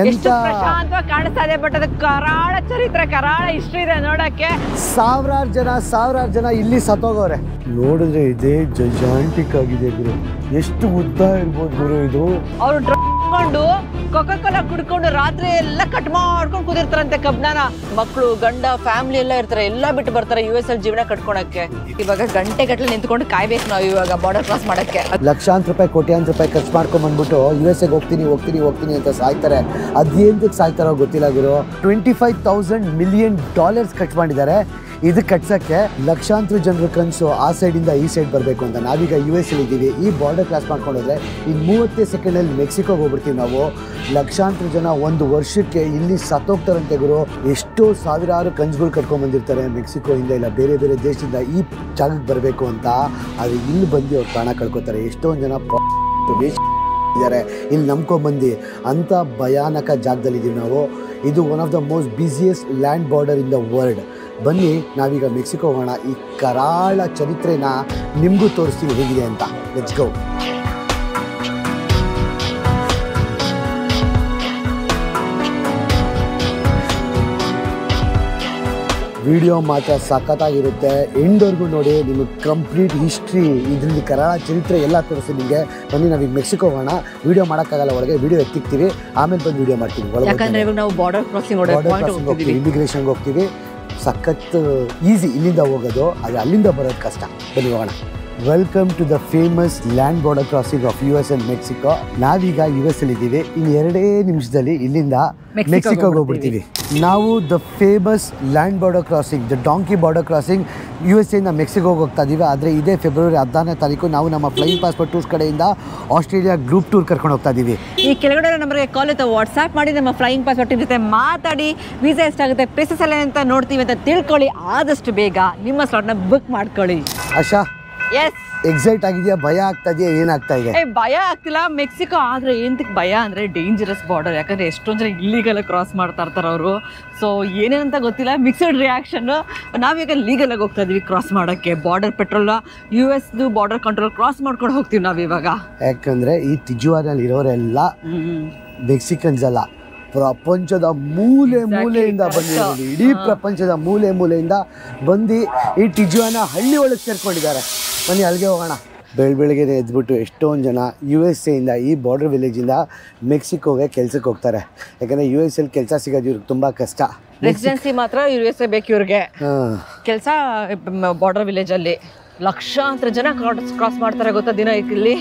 ಎಷ್ಟು ಪ್ರಶಾಂತವಾಗಿ ಕಾಣಿಸ್ತಾ ಇದೆ. ಬಟ್ ಅದು ಕರಾಳ ಚರಿತ್ರೆ, ಕರಾಳ ಹಿಸ್ಟ್ರಿ ಇದೆ ನೋಡಕ್ಕೆ. ಸಾವಿರಾರು ಜನ ಇಲ್ಲಿ ಸತ್ತೋಗವ್ರೆ. ನೋಡಿದ್ರೆ ಇದೇ ಜೈಜಾಂಟಿಕ್ ಆಗಿದೆ ಗುರು. ಎಷ್ಟು ಉದ್ದ ಇರ್ಬೋದು ಗುರು ಇದು. ಅವ್ರು ಕೊಂಡು ಕೊಕೋ ಕೋಲಾ ಕುಡ್ಕೊಂಡು ರಾತ್ರಿ ಎಲ್ಲ ಕಟ್ ಮಾಡ್ಕೊಂಡು ಕೂದಿರ್ತಾರಂತೆ ಕಬ್ನಾನ. ಮಕ್ಕಳು, ಗಂಡ, ಫ್ಯಾಮಿಲಿ ಎಲ್ಲ ಇರ್ತಾರೆ, ಎಲ್ಲ ಬಿಟ್ಟು ಬರ್ತಾರೆ US ಅಲ್ಲಿ ಜೀವನ ಕಟ್ಕೊಳಕ್ಕೆ. ಇವಾಗ ಗಂಟೆ ಗಟ್ಟಲೆ ನಿಂತ್ಕೊಂಡು ಕಾಯ್ಬೇಕು ನಾವು ಇವಾಗ ಬಾರ್ಡರ್ ಕ್ರಾಸ್ ಮಾಡಕ್ಕೆ. ಲಕ್ಷಾಂತರ ರೂಪಾಯಿ, ಕೋಟ್ಯಾಂತರ ರೂಪಾಯಿ ಖರ್ಚು ಮಾಡ್ಕೊಂಡ್ ಬಂದ್ಬಿಟ್ಟು USA ಹೋಗ್ತೀನಿ ಅಂತ ಸಾಯ್ತಾರೆ. ಅದೇಂತಕ್ಕೆ ಸಾಯ್ತಾರೋ ಗೊತ್ತಿಲ್ಲ ಗುರು. $25,000 million ಖರ್ಚು ಮಾಡಿದ್ದಾರೆ. ಇದು ಕಟ್ಸಕ್ಕೆ ಲಕ್ಷಾಂತರ ಜನರ ಕನಸು ಆ ಸೈಡಿಂದ ಈ ಸೈಡ್ ಬರಬೇಕು ಅಂತ. ನಾವೀಗ US ಅಲ್ಲಿ ಇದ್ದೀವಿ. ಈ ಬಾರ್ಡರ್ ಕ್ರಾಸ್ ಮಾಡ್ಕೊಂಡೋದ್ರೆ ಇನ್ನು 30 ಸೆಕೆಂಡಲ್ಲಿ ಮೆಕ್ಸಿಕೋಗೆ ಹೋಗ್ಬಿಡ್ತೀವಿ ನಾವು. ಲಕ್ಷಾಂತರ ಜನ ಒಂದು ವರ್ಷಕ್ಕೆ ಇಲ್ಲಿ ಸತ್ತೋಗ್ತಾರಂತೆ ಗುರು. ಎಷ್ಟೋ ಸಾವಿರಾರು ಕನ್ಸುಗಳು ಕಟ್ಕೊಂಡ್ ಬಂದಿರ್ತಾರೆ ಮೆಕ್ಸಿಕೋಯಿಂದ, ಇಲ್ಲ ಬೇರೆ ಬೇರೆ ದೇಶದಿಂದ ಈ ಜಾಗಕ್ಕೆ ಬರಬೇಕು ಅಂತ. ಆದರೆ ಇಲ್ಲಿ ಬಂದು ಅವ್ರು ಪ್ರಾಣ ಕಳ್ಕೊತಾರೆ. ಎಷ್ಟೊಂದು ಜನ ಇದ್ದಾರೆ ಇಲ್ಲಿ ನಂಬ್ಕೊಂಡ್ಬಂದು. ಅಂಥ ಭಯಾನಕ ಜಾಗದಲ್ಲಿದ್ದೀವಿ ನಾವು. ಇದು one of the most busiest land border in the world. ಬನ್ನಿ ನಾವೀಗ ಮೆಕ್ಸಿಕೋ ಹೋಗೋಣ. ಈ ಕರಾಳ ಚರಿತ್ರೆನ ನಿಮಗೂ ತೋರಿಸ್ತೀವಿ ಹೇಗಿದೆ ಅಂತ. Let's go. ವಿಡಿಯೋ ಮಾತ್ರ ಸಖತ್ತಾಗಿರುತ್ತೆ. ಎಂಡ್ವರೆಗೂ ನೋಡಿ, ನಿಮಗೆ ಕಂಪ್ಲೀಟ್ ಹಿಸ್ಟ್ರಿ, ಇದರಲ್ಲಿ ಕರಾಳ ಚರಿತ್ರೆ ಎಲ್ಲ ತೋರಿಸ್ತೀವಿ ನಿಮಗೆ. ಬನ್ನಿ ನಾವೀಗ ಮೆಕ್ಸಿಕೋ ಹೋಗೋಣ. ವಿಡಿಯೋ ಮಾಡೋಕ್ಕಾಗಲ್ಲ, ಒಳಗೆ ವಿಡಿಯೋ ಎತ್ತಿಕ್ತೀವಿ, ಆಮೇಲೆ ಬಂದು ವಿಡಿಯೋ ಮಾಡ್ತೀವಿ. ನಾವು ಬಾರ್ಡರ್ ಕ್ರಾಸಿಂಗ್ ಹೋಗ್ತೀವಿ, ಇಮಿಗ್ರೇಷನ್ಗೆ ಹೋಗ್ತೀವಿ. ಸಖತ್ ಈಸಿ ಇಲ್ಲಿಂದ ಹೋಗೋದು, ಆದರೆ ಅಲ್ಲಿಂದ ಬರೋದು ಕಷ್ಟ. ಬನ್ನಿ ಹೋಗೋಣ. Welcome to the famous land border crossing of US and Mexico. ನಾವೀಗ US ಅಲ್ಲಿ ಇದ್ದೀವಿ. ಇನ್ನು 2 ನಿಮಿಷದಲ್ಲಿ ಇಲ್ಲಿಂದ ಮೆಕ್ಸಿಕೋಗೆ ಹೋಗ್ಬಿಡ್ತೀವಿ ನಾವು. The famous land border crossing, the donkey border crossing USA ಇಂದ ಮೆಕ್ಸಿಕೋಗೆ ಹೋಗ್ತಾ ಇದ್ದೀವಿ. ಆದರೆ ಇದೇ ಫೆಬ್ರವರಿ 14ನೇ ತಾರೀಕು ನಾವು ನಮ್ಮ ಫ್ಲೈಯಿಂಗ್ ಪಾಸ್ಪೋರ್ಟ್ ಟೂರ್ಸ್ ಕಡೆಯಿಂದ ಆಸ್ಟ್ರೇಲಿಯಾ ಗ್ರೂಪ್ ಟೂರ್ ಕರ್ಕೊಂಡು ಹೋಗ್ತಾ ಇದ್ದೀವಿ. ಈ ಕೆಳಗಡೆ ನಮಗೆ ಕಾಲ್ ಅಥವಾ ವಾಟ್ಸ್ಆ್ಯಪ್ ಮಾಡಿ ನಮ್ಮ ಫ್ಲೈಯಿಂಗ್ ಪಾಸ್ಪೋರ್ಟ್ ಟೀಮ್ ಜೊತೆ ಮಾತಾಡಿ ವೀಸಾ ಎಷ್ಟಾಗುತ್ತೆ, ಪ್ಲೇಸಸ್ ಎಲ್ಲ ಅಂತ ನೋಡ್ತೀವಿ ಅಂತ ತಿಳ್ಕೊಳ್ಳಿ. ಆದಷ್ಟು ಬೇಗ ನಿಮ್ಮ ಸ್ಲಾಟ್ನ ಬುಕ್ ಮಾಡ್ಕೊಳ್ಳಿ. ಆಶಾ, ಎಸ್, ಎಕ್ಸೈಟ್ ಆಗಿದೆಯಾ? ಭಯ ಆಗ್ತಾ ಇದೆಯಾ? ಏನಾಗ್ತಾ ಇದೆ? ಭಯ ಆಗ್ತಿಲ್ಲ. ಮೆಕ್ಸಿಕೋ ಆದರೆ ಏನಕ್ಕೆ ಭಯ ಅಂದರೆ ಡೇಂಜರಸ್ ಬಾರ್ಡರ್. ಯಾಕಂದರೆ ಎಷ್ಟೊಂದು ಜನ ಇಲ್ಲಿಗೆಲ್ಲ ಕ್ರಾಸ್ ಮಾಡ್ತಾ ಇರ್ತಾರೆ ಅವರು. ಸೊ ಏನೇನಂತ ಗೊತ್ತಿಲ್ಲ, ಮಿಕ್ಸಡ್ ರಿಯಾಕ್ಷನ್ನು. ನಾವೀಗ ಲೀಗಲಾಗಿ ಹೋಗ್ತಾ ಇದೀವಿ ಕ್ರಾಸ್ ಮಾಡೋಕ್ಕೆ. ಬಾರ್ಡರ್ ಪೆಟ್ರೋಲ್ನ USದು ಬಾರ್ಡರ್ ಕಂಟ್ರೋಲ್ ಕ್ರಾಸ್ ಮಾಡ್ಕೊಂಡು ಹೋಗ್ತೀವಿ ನಾವಿವಾಗ. ಯಾಕಂದರೆ ಈ ಟಿಜುವಾನಲ್ಲಿ ಇರೋರೆಲ್ಲ ಮೆಕ್ಸಿಕನ್ಸ್ ಅಲ್ಲ, ಪ್ರಪಂಚದ ಮೂಲೆಯಿಂದ ಬಂದಿರೋದು. ಇಡೀ ಪ್ರಪಂಚದ ಮೂಲೆಯಿಂದ ಬಂದು ಈ ಟಿಜುವಾನ ಹಳ್ಳಿ ಒಳಗೆ ಸೇರ್ಕೊಂಡಿದ್ದಾರೆ. ಬನ್ನಿ ಅಲ್ಲಿಗೆ ಹೋಗೋಣ. ಬೆಳಗ್ಗೆ ಎದ್ಬಿಟ್ಟು ಎಷ್ಟೊಂದು ಜನ USA ಇಂದ, ಈ ಬಾರ್ಡರ್ ವಿಲೇಜಿಂದ ಮೆಕ್ಸಿಕೋಗೆ ಕೆಲಸಕ್ಕೆ ಹೋಗ್ತಾರೆ. ಯಾಕಂದರೆ US ಅಲ್ಲಿ ಕೆಲಸ ಸಿಗೋದು ಇವ್ರಿಗೆ ತುಂಬ ಕಷ್ಟ. ರೆಸಿಡೆನ್ಸಿ ಮಾತ್ರ USA ಬೇಕು ಇವ್ರಿಗೆ. ಕೆಲಸ ಬಾರ್ಡರ್ ವಿಲೇಜಲ್ಲಿ ಲಕ್ಷಾಂತರ ಜನ ಕ್ರಾಸ್ ಮಾಡ್ತಾರೆ ಗೊತ್ತಾ ದಿನ ಇಲ್ಲಿ.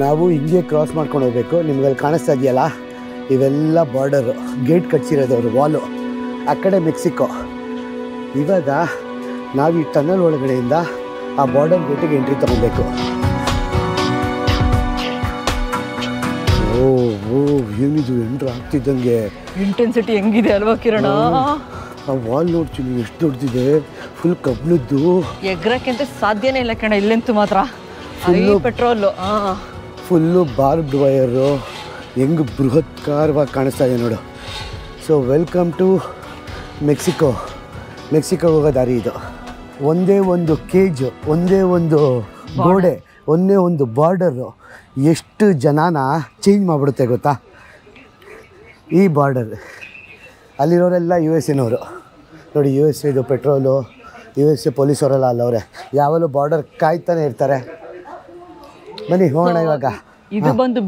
ನಾವು ಹಿಂಗೆ ಕ್ರಾಸ್ ಮಾಡ್ಕೊಂಡು ಹೋಗ್ಬೇಕು. ನಿಮ್ಗಲ್ಲಿ ಕಾಣಿಸ್ತಾ ಇದೆಯಲ್ಲ, ಇವೆಲ್ಲ ಬಾರ್ಡರು, ಗೇಟ್ ಕಟ್ಸಿರೋದವರು, ವಾಲು. ಆ ಕಡೆ ಮೆಕ್ಸಿಕೋ. ಇವಾಗ ನಾವು ಈ ಟನಲ್ ಒಳಗಡೆಯಿಂದ ಆ ಬಾರ್ಡರ್ ಗೇಟಿಗೆ ಎಂಟ್ರಿ ತಗೊಬೇಕು. ಏನಿದು ಎಂಟ್ರಿ ಆಗ್ತಿದ್ದಂಗೆ ಇಂಟೆನ್ಸಿಟಿ ಹೆಂಗಿದೆ ಅಲ್ವಾ ಕಿರಣ? ಆ ವಾಲ್ ನೋಡ್ತೀನಿ ಎಷ್ಟು ದೊಡ್ಡದಿದೆ. ಫುಲ್ ಕಬ್ಬಿಣದ್ದು. ಎಗ್ರಕ್ಕಿಂತ ಸಾಧ್ಯನೇ ಇಲ್ಲ ಕಣ ಇಲ್ಲಂತೂ ಮಾತ್ರ. ಪೆಟ್ರೋಲು, ಫುಲ್ಲು ಬಾರ್ಬ್ಡ್ ವೈರು, ಹೆಂಗೆ ಬೃಹತ್ಕಾರವಾಗಿ ಕಾಣಿಸ್ತಾ ಇದೆ ನೋಡು. So welcome to Mexico. ಮೆಕ್ಸಿಕೋಗೆ ಹೋಗೋ ದಾರಿ ಇದು. ಒಂದೇ ಒಂದು ಕೇಜ್, ಒಂದೇ ಒಂದು ಗೋಡೆ, ಒಂದೇ ಒಂದು ಬಾರ್ಡರು ಎಷ್ಟು ಜನನ ಚೇಂಜ್ ಮಾಡಿಬಿಡುತ್ತೆ ಗೊತ್ತಾ. ಈ ಬಾರ್ಡರ್ ಅಲ್ಲಿರೋರೆಲ್ಲ USA ನೋಡಿ. USA petrol, USA ಪೊಲೀಸವರೆಲ್ಲ ಅಲ್ಲವ್ರೆ. ಯಾವಾಗಲೂ ಬಾರ್ಡರ್ ಕಾಯ್ತಾನೆ ಇರ್ತಾರೆ. ಬನ್ನಿ ಹೋಗೋಣ ಇವಾಗ. ಇದು ಬಂದು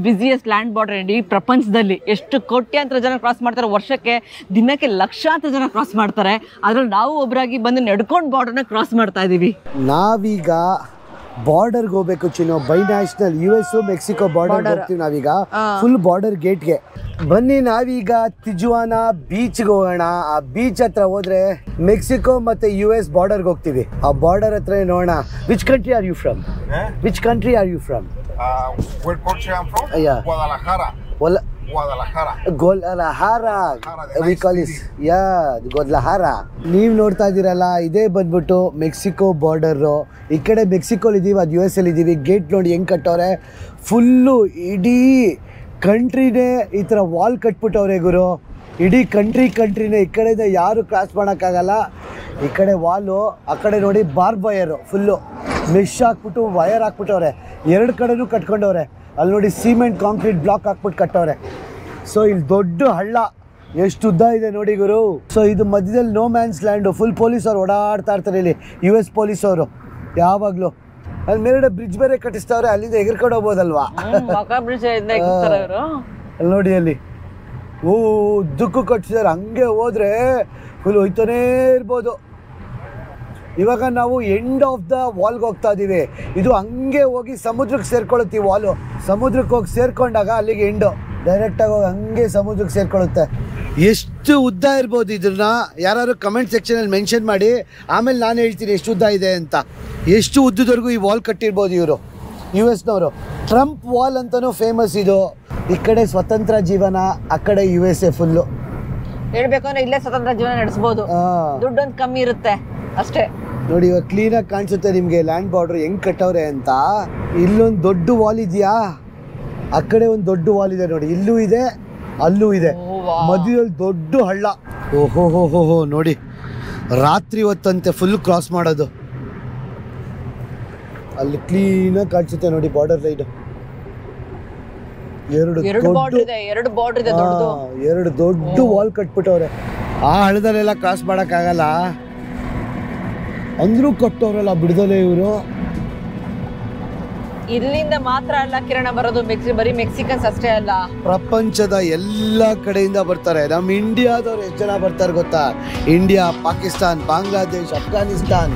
ಬಿಸಿಯೆಸ್ಟ್ ಲ್ಯಾಂಡ್ ಬಾರ್ಡರ್ ಇಡೀ ಪ್ರಪಂಚದಲ್ಲಿ. ಎಷ್ಟು ಕೋಟ್ಯಾಂತರ ಜನ ಕ್ರಾಸ್ ಮಾಡ್ತಾರೆ ವರ್ಷಕ್ಕೆ, ದಿನಕ್ಕೆ ಲಕ್ಷಾಂತರ ಜನ ಕ್ರಾಸ್ ಮಾಡ್ತಾರೆ. ಅದ್ರಲ್ಲಿ ನಾವು ಒಬ್ಬರಾಗಿ ಬಂದು ನಡ್ಕೊಂಡು ಬಾರ್ಡರ್ನ ಕ್ರಾಸ್ ಮಾಡ್ತಾ ಇದೀವಿ. ನಾವೀಗ ಬಾರ್ಡರ್ಗೆ ಹೋಗ್ಬೇಕು ಚಿನ್ನು. By national US Mexico border ಹೋಗ್ತೀವಿ ನಾವೀಗ. ಫುಲ್ ಬಾರ್ಡರ್ ಗೇಟ್ಗೆ ಬನ್ನಿ. ನಾವೀಗ ತಿಜುವಾನ ಬೀಚ್ಗೆ ಹೋಗೋಣ. ಆ ಬೀಚ್ ಹತ್ರ ಹೋದ್ರೆ ಮೆಕ್ಸಿಕೋ ಮತ್ತೆ US ಬಾರ್ಡರ್ಗೆ ಹೋಗ್ತೀವಿ. ಆ ಬಾರ್ಡರ್ ಹತ್ರ ನೋಡೋಣ. Which country are you from? Which country are you from? Where country I'm from? Yeah. Guadalajara. Guadalajara. We call it, Guadalajara. ನೀವು ನೋಡ್ತಾ ಇದ್ದೀರಲ್ಲ, ಇದೇ ಬಂದ್ಬಿಟ್ಟು ಮೆಕ್ಸಿಕೋ ಬಾರ್ಡರು. ಈ ಕಡೆ ಮೆಕ್ಸಿಕೋಲಿ ಇದ್ದೀವಿ, ಅದು US ಅಲ್ಲಿ ಇದ್ದೀವಿ. ಗೇಟ್ ನೋಡಿ ಹೆಂಗೆ ಕಟ್ಟವ್ರೆ. ಫುಲ್ಲು ಇಡೀ ಕಂಟ್ರಿನೇ ಈ ಥರ ವಾಲ್ ಕಟ್ಬಿಟ್ಟವ್ರೆ ಗುರು. ಇಡೀ ಕಂಟ್ರಿನೇ. ಈ ಕಡೆಯಿಂದ ಯಾರು ಕ್ರಾಸ್ ಮಾಡೋಕ್ಕಾಗಲ್ಲ. ಈ ಕಡೆ ವಾಲು, ಆ ಕಡೆ ನೋಡಿ ಬಾರ್ಬ್ ವೈರು ಫುಲ್ಲು ಮೆಶ್ ಹಾಕ್ಬಿಟ್ಟು ವೈರ್ ಹಾಕ್ಬಿಟ್ಟವ್ರೆ. 2 ಕಡೆನೂ ಕಟ್ಕೊಂಡವ್ರೆ. ಅಲ್ಲಿ ನೋಡಿ ಸಿಮೆಂಟ್ ಕಾಂಕ್ರೀಟ್ ಬ್ಲಾಕ್ ಹಾಕ್ಬಿಟ್ಟು ಕಟ್ಟವ್ರೆ. ಸೊ ಇಲ್ಲಿ ದೊಡ್ಡ ಹಳ್ಳ ಎಷ್ಟು ಉದ್ದ ಇದೆ ನೋಡಿ ಗುರು. ಸೊ ಇದು ಮಧ್ಯದಲ್ಲಿ no man's land. Full police ಅವ್ರು ಓಡಾಡ್ತಾ ಇರ್ತಾರೆ ಇಲ್ಲಿ, US ಪೊಲೀಸ್ ಅವರು ಯಾವಾಗಲೂ. ಅಲ್ಲಿ ಮೇಲ್ಗಡೆ ಬ್ರಿಡ್ಜ್ ಬೇರೆ ಕಟ್ಟಿಸ್ತಾವ್ರೆ, ಅಲ್ಲಿಂದ ಎಗರ್ಕೊಂಡು ಹೋಗ್ಬೋದಲ್ವಾ. ಅಲ್ಲಿ ನೋಡಿ ಅಲ್ಲಿ ಉದ್ದಕ್ಕೂ ಕಟ್ಟಿಸಿದಾರೆ, ಹಂಗೆ ಹೋದ್ರೆ ಫುಲ್ ಹೋಯ್ತಾನೇ ಇರ್ಬೋದು. ಇವಾಗ ನಾವು ಎಂಡ್ ಆಫ್ ದ ವಾಲ್ಗೆ ಹೋಗ್ತಾ ಇದ್ದೀವಿ. ಇದು ಹಂಗೆ ಹೋಗಿ ಸಮುದ್ರಕ್ಕೆ ಸೇರ್ಕೊಳ್ಳುತ್ತೆ. ವಾಲು ಸಮುದ್ರಕ್ಕೆ ಹೋಗಿ ಸೇರ್ಕೊಂಡಾಗ ಅಲ್ಲಿಗೆ ಎಂಡು, ಡೈರೆಕ್ಟಾಗಿ ಹೋಗಿ ಹಂಗೆ ಸಮುದ್ರಕ್ಕೆ ಸೇರ್ಕೊಳ್ಳುತ್ತೆ. ಎಷ್ಟು ಉದ್ದ ಇರ್ಬೋದು ಇದನ್ನ ಯಾರು ಕಮೆಂಟ್ ಸೆಕ್ಷನಲ್ಲಿ ಮೆನ್ಷನ್ ಮಾಡಿ, ಆಮೇಲೆ ನಾನು ಹೇಳ್ತೀನಿ ಎಷ್ಟು ಉದ್ದ ಇದೆ ಅಂತ. ಎಷ್ಟು ಉದ್ದದವರೆಗೂ ಈ ವಾಲ್ ಕಟ್ಟಿರ್ಬೋದು ಇವರು US ನವರು. ಟ್ರಂಪ್ ವಾಲ್ ಅಂತಲೂ ಫೇಮಸ್ ಇದು. ಈ ಕಡೆ ಸ್ವತಂತ್ರ ಜೀವನ, ಆ ಕಡೆ USA ಫುಲ್ಲು. ಹೇಳ್ಬೇಕು ಅಂದ್ರೆ ಇಲ್ಲೇ ಸ್ವತಂತ್ರ ಜೀವನ ನಡೆಸ್ಬೋದು, ದುಡ್ಡೊಂದು ಕಮ್ಮಿ ಇರುತ್ತೆ ಅಷ್ಟೇ. ನೋಡಿ ಇವಾಗ ಕ್ಲೀನಾಗಿ ಕಾಣಿಸುತ್ತೆ ನಿಮಗೆ ಲ್ಯಾಂಡ್ ಬಾರ್ಡರ್ ಹೆಂಗ್ ಕಟ್ಟವ್ರೆ ಅಂತ. ಇಲ್ಲೊಂದು ದೊಡ್ಡ ವಾಲ್ ಇದೆಯಾ, ಆ ಕಡೆ ಒಂದು ದೊಡ್ಡ ವಾಲ್ ಇದೆ ನೋಡಿ, ಇಲ್ಲೂ ಇದೆ ಅಲ್ಲೂ ಇದೆ, ಮಧ್ಯದಲ್ಲಿ ದೊಡ್ಡ ಹಳ್ಳ. ಓಹೋ ಹೋ ಹೋ ಹೋ ನೋಡಿ, ರಾತ್ರಿ ಹೊತ್ತಂತೆ ಫುಲ್ ಕ್ರಾಸ್ ಮಾಡೋದು. ಅಲ್ಲಿ ಕ್ಲೀನಾಗಿ ಕಾಣಿಸುತ್ತೆ ನೋಡಿ ಬಾರ್ಡರ್ ಲೈನ್. ಎರಡು ದೊಡ್ಡ ವಾಲ್ ಕಟ್ಬಿಟ್ಟವ್ರೆ. ಆ ಹಳ್ಳದಲ್ಲೆಲ್ಲ ಕ್ರಾಸ್ ಮಾಡೋಕ್ಕಾಗಲ್ಲ ಅಂದ್ರೂ ಕಟ್ಟವ್ರಲ್ಲ ಬಿಡ್ದಲೆ ಇವರು. ಇಲ್ಲಿಂದ ಮಾತ್ರ ಅಲ್ಲ ಕಿರಣ ಬರೋದು, ಬರೀ ಮೆಕ್ಸಿಕನ್ಸ್ ಅಷ್ಟೇ ಅಲ್ಲ, ಪ್ರಪಂಚದ ಎಲ್ಲ ಕಡೆಯಿಂದ ಬರ್ತಾರೆ. ನಮ್ಮ ಇಂಡಿಯಾದವ್ರು ಎಷ್ಟು ಜನ ಬರ್ತಾರೆ ಗೊತ್ತಾ? ಇಂಡಿಯಾ, ಪಾಕಿಸ್ತಾನ್, ಬಾಂಗ್ಲಾದೇಶ್, ಅಫ್ಘಾನಿಸ್ತಾನ್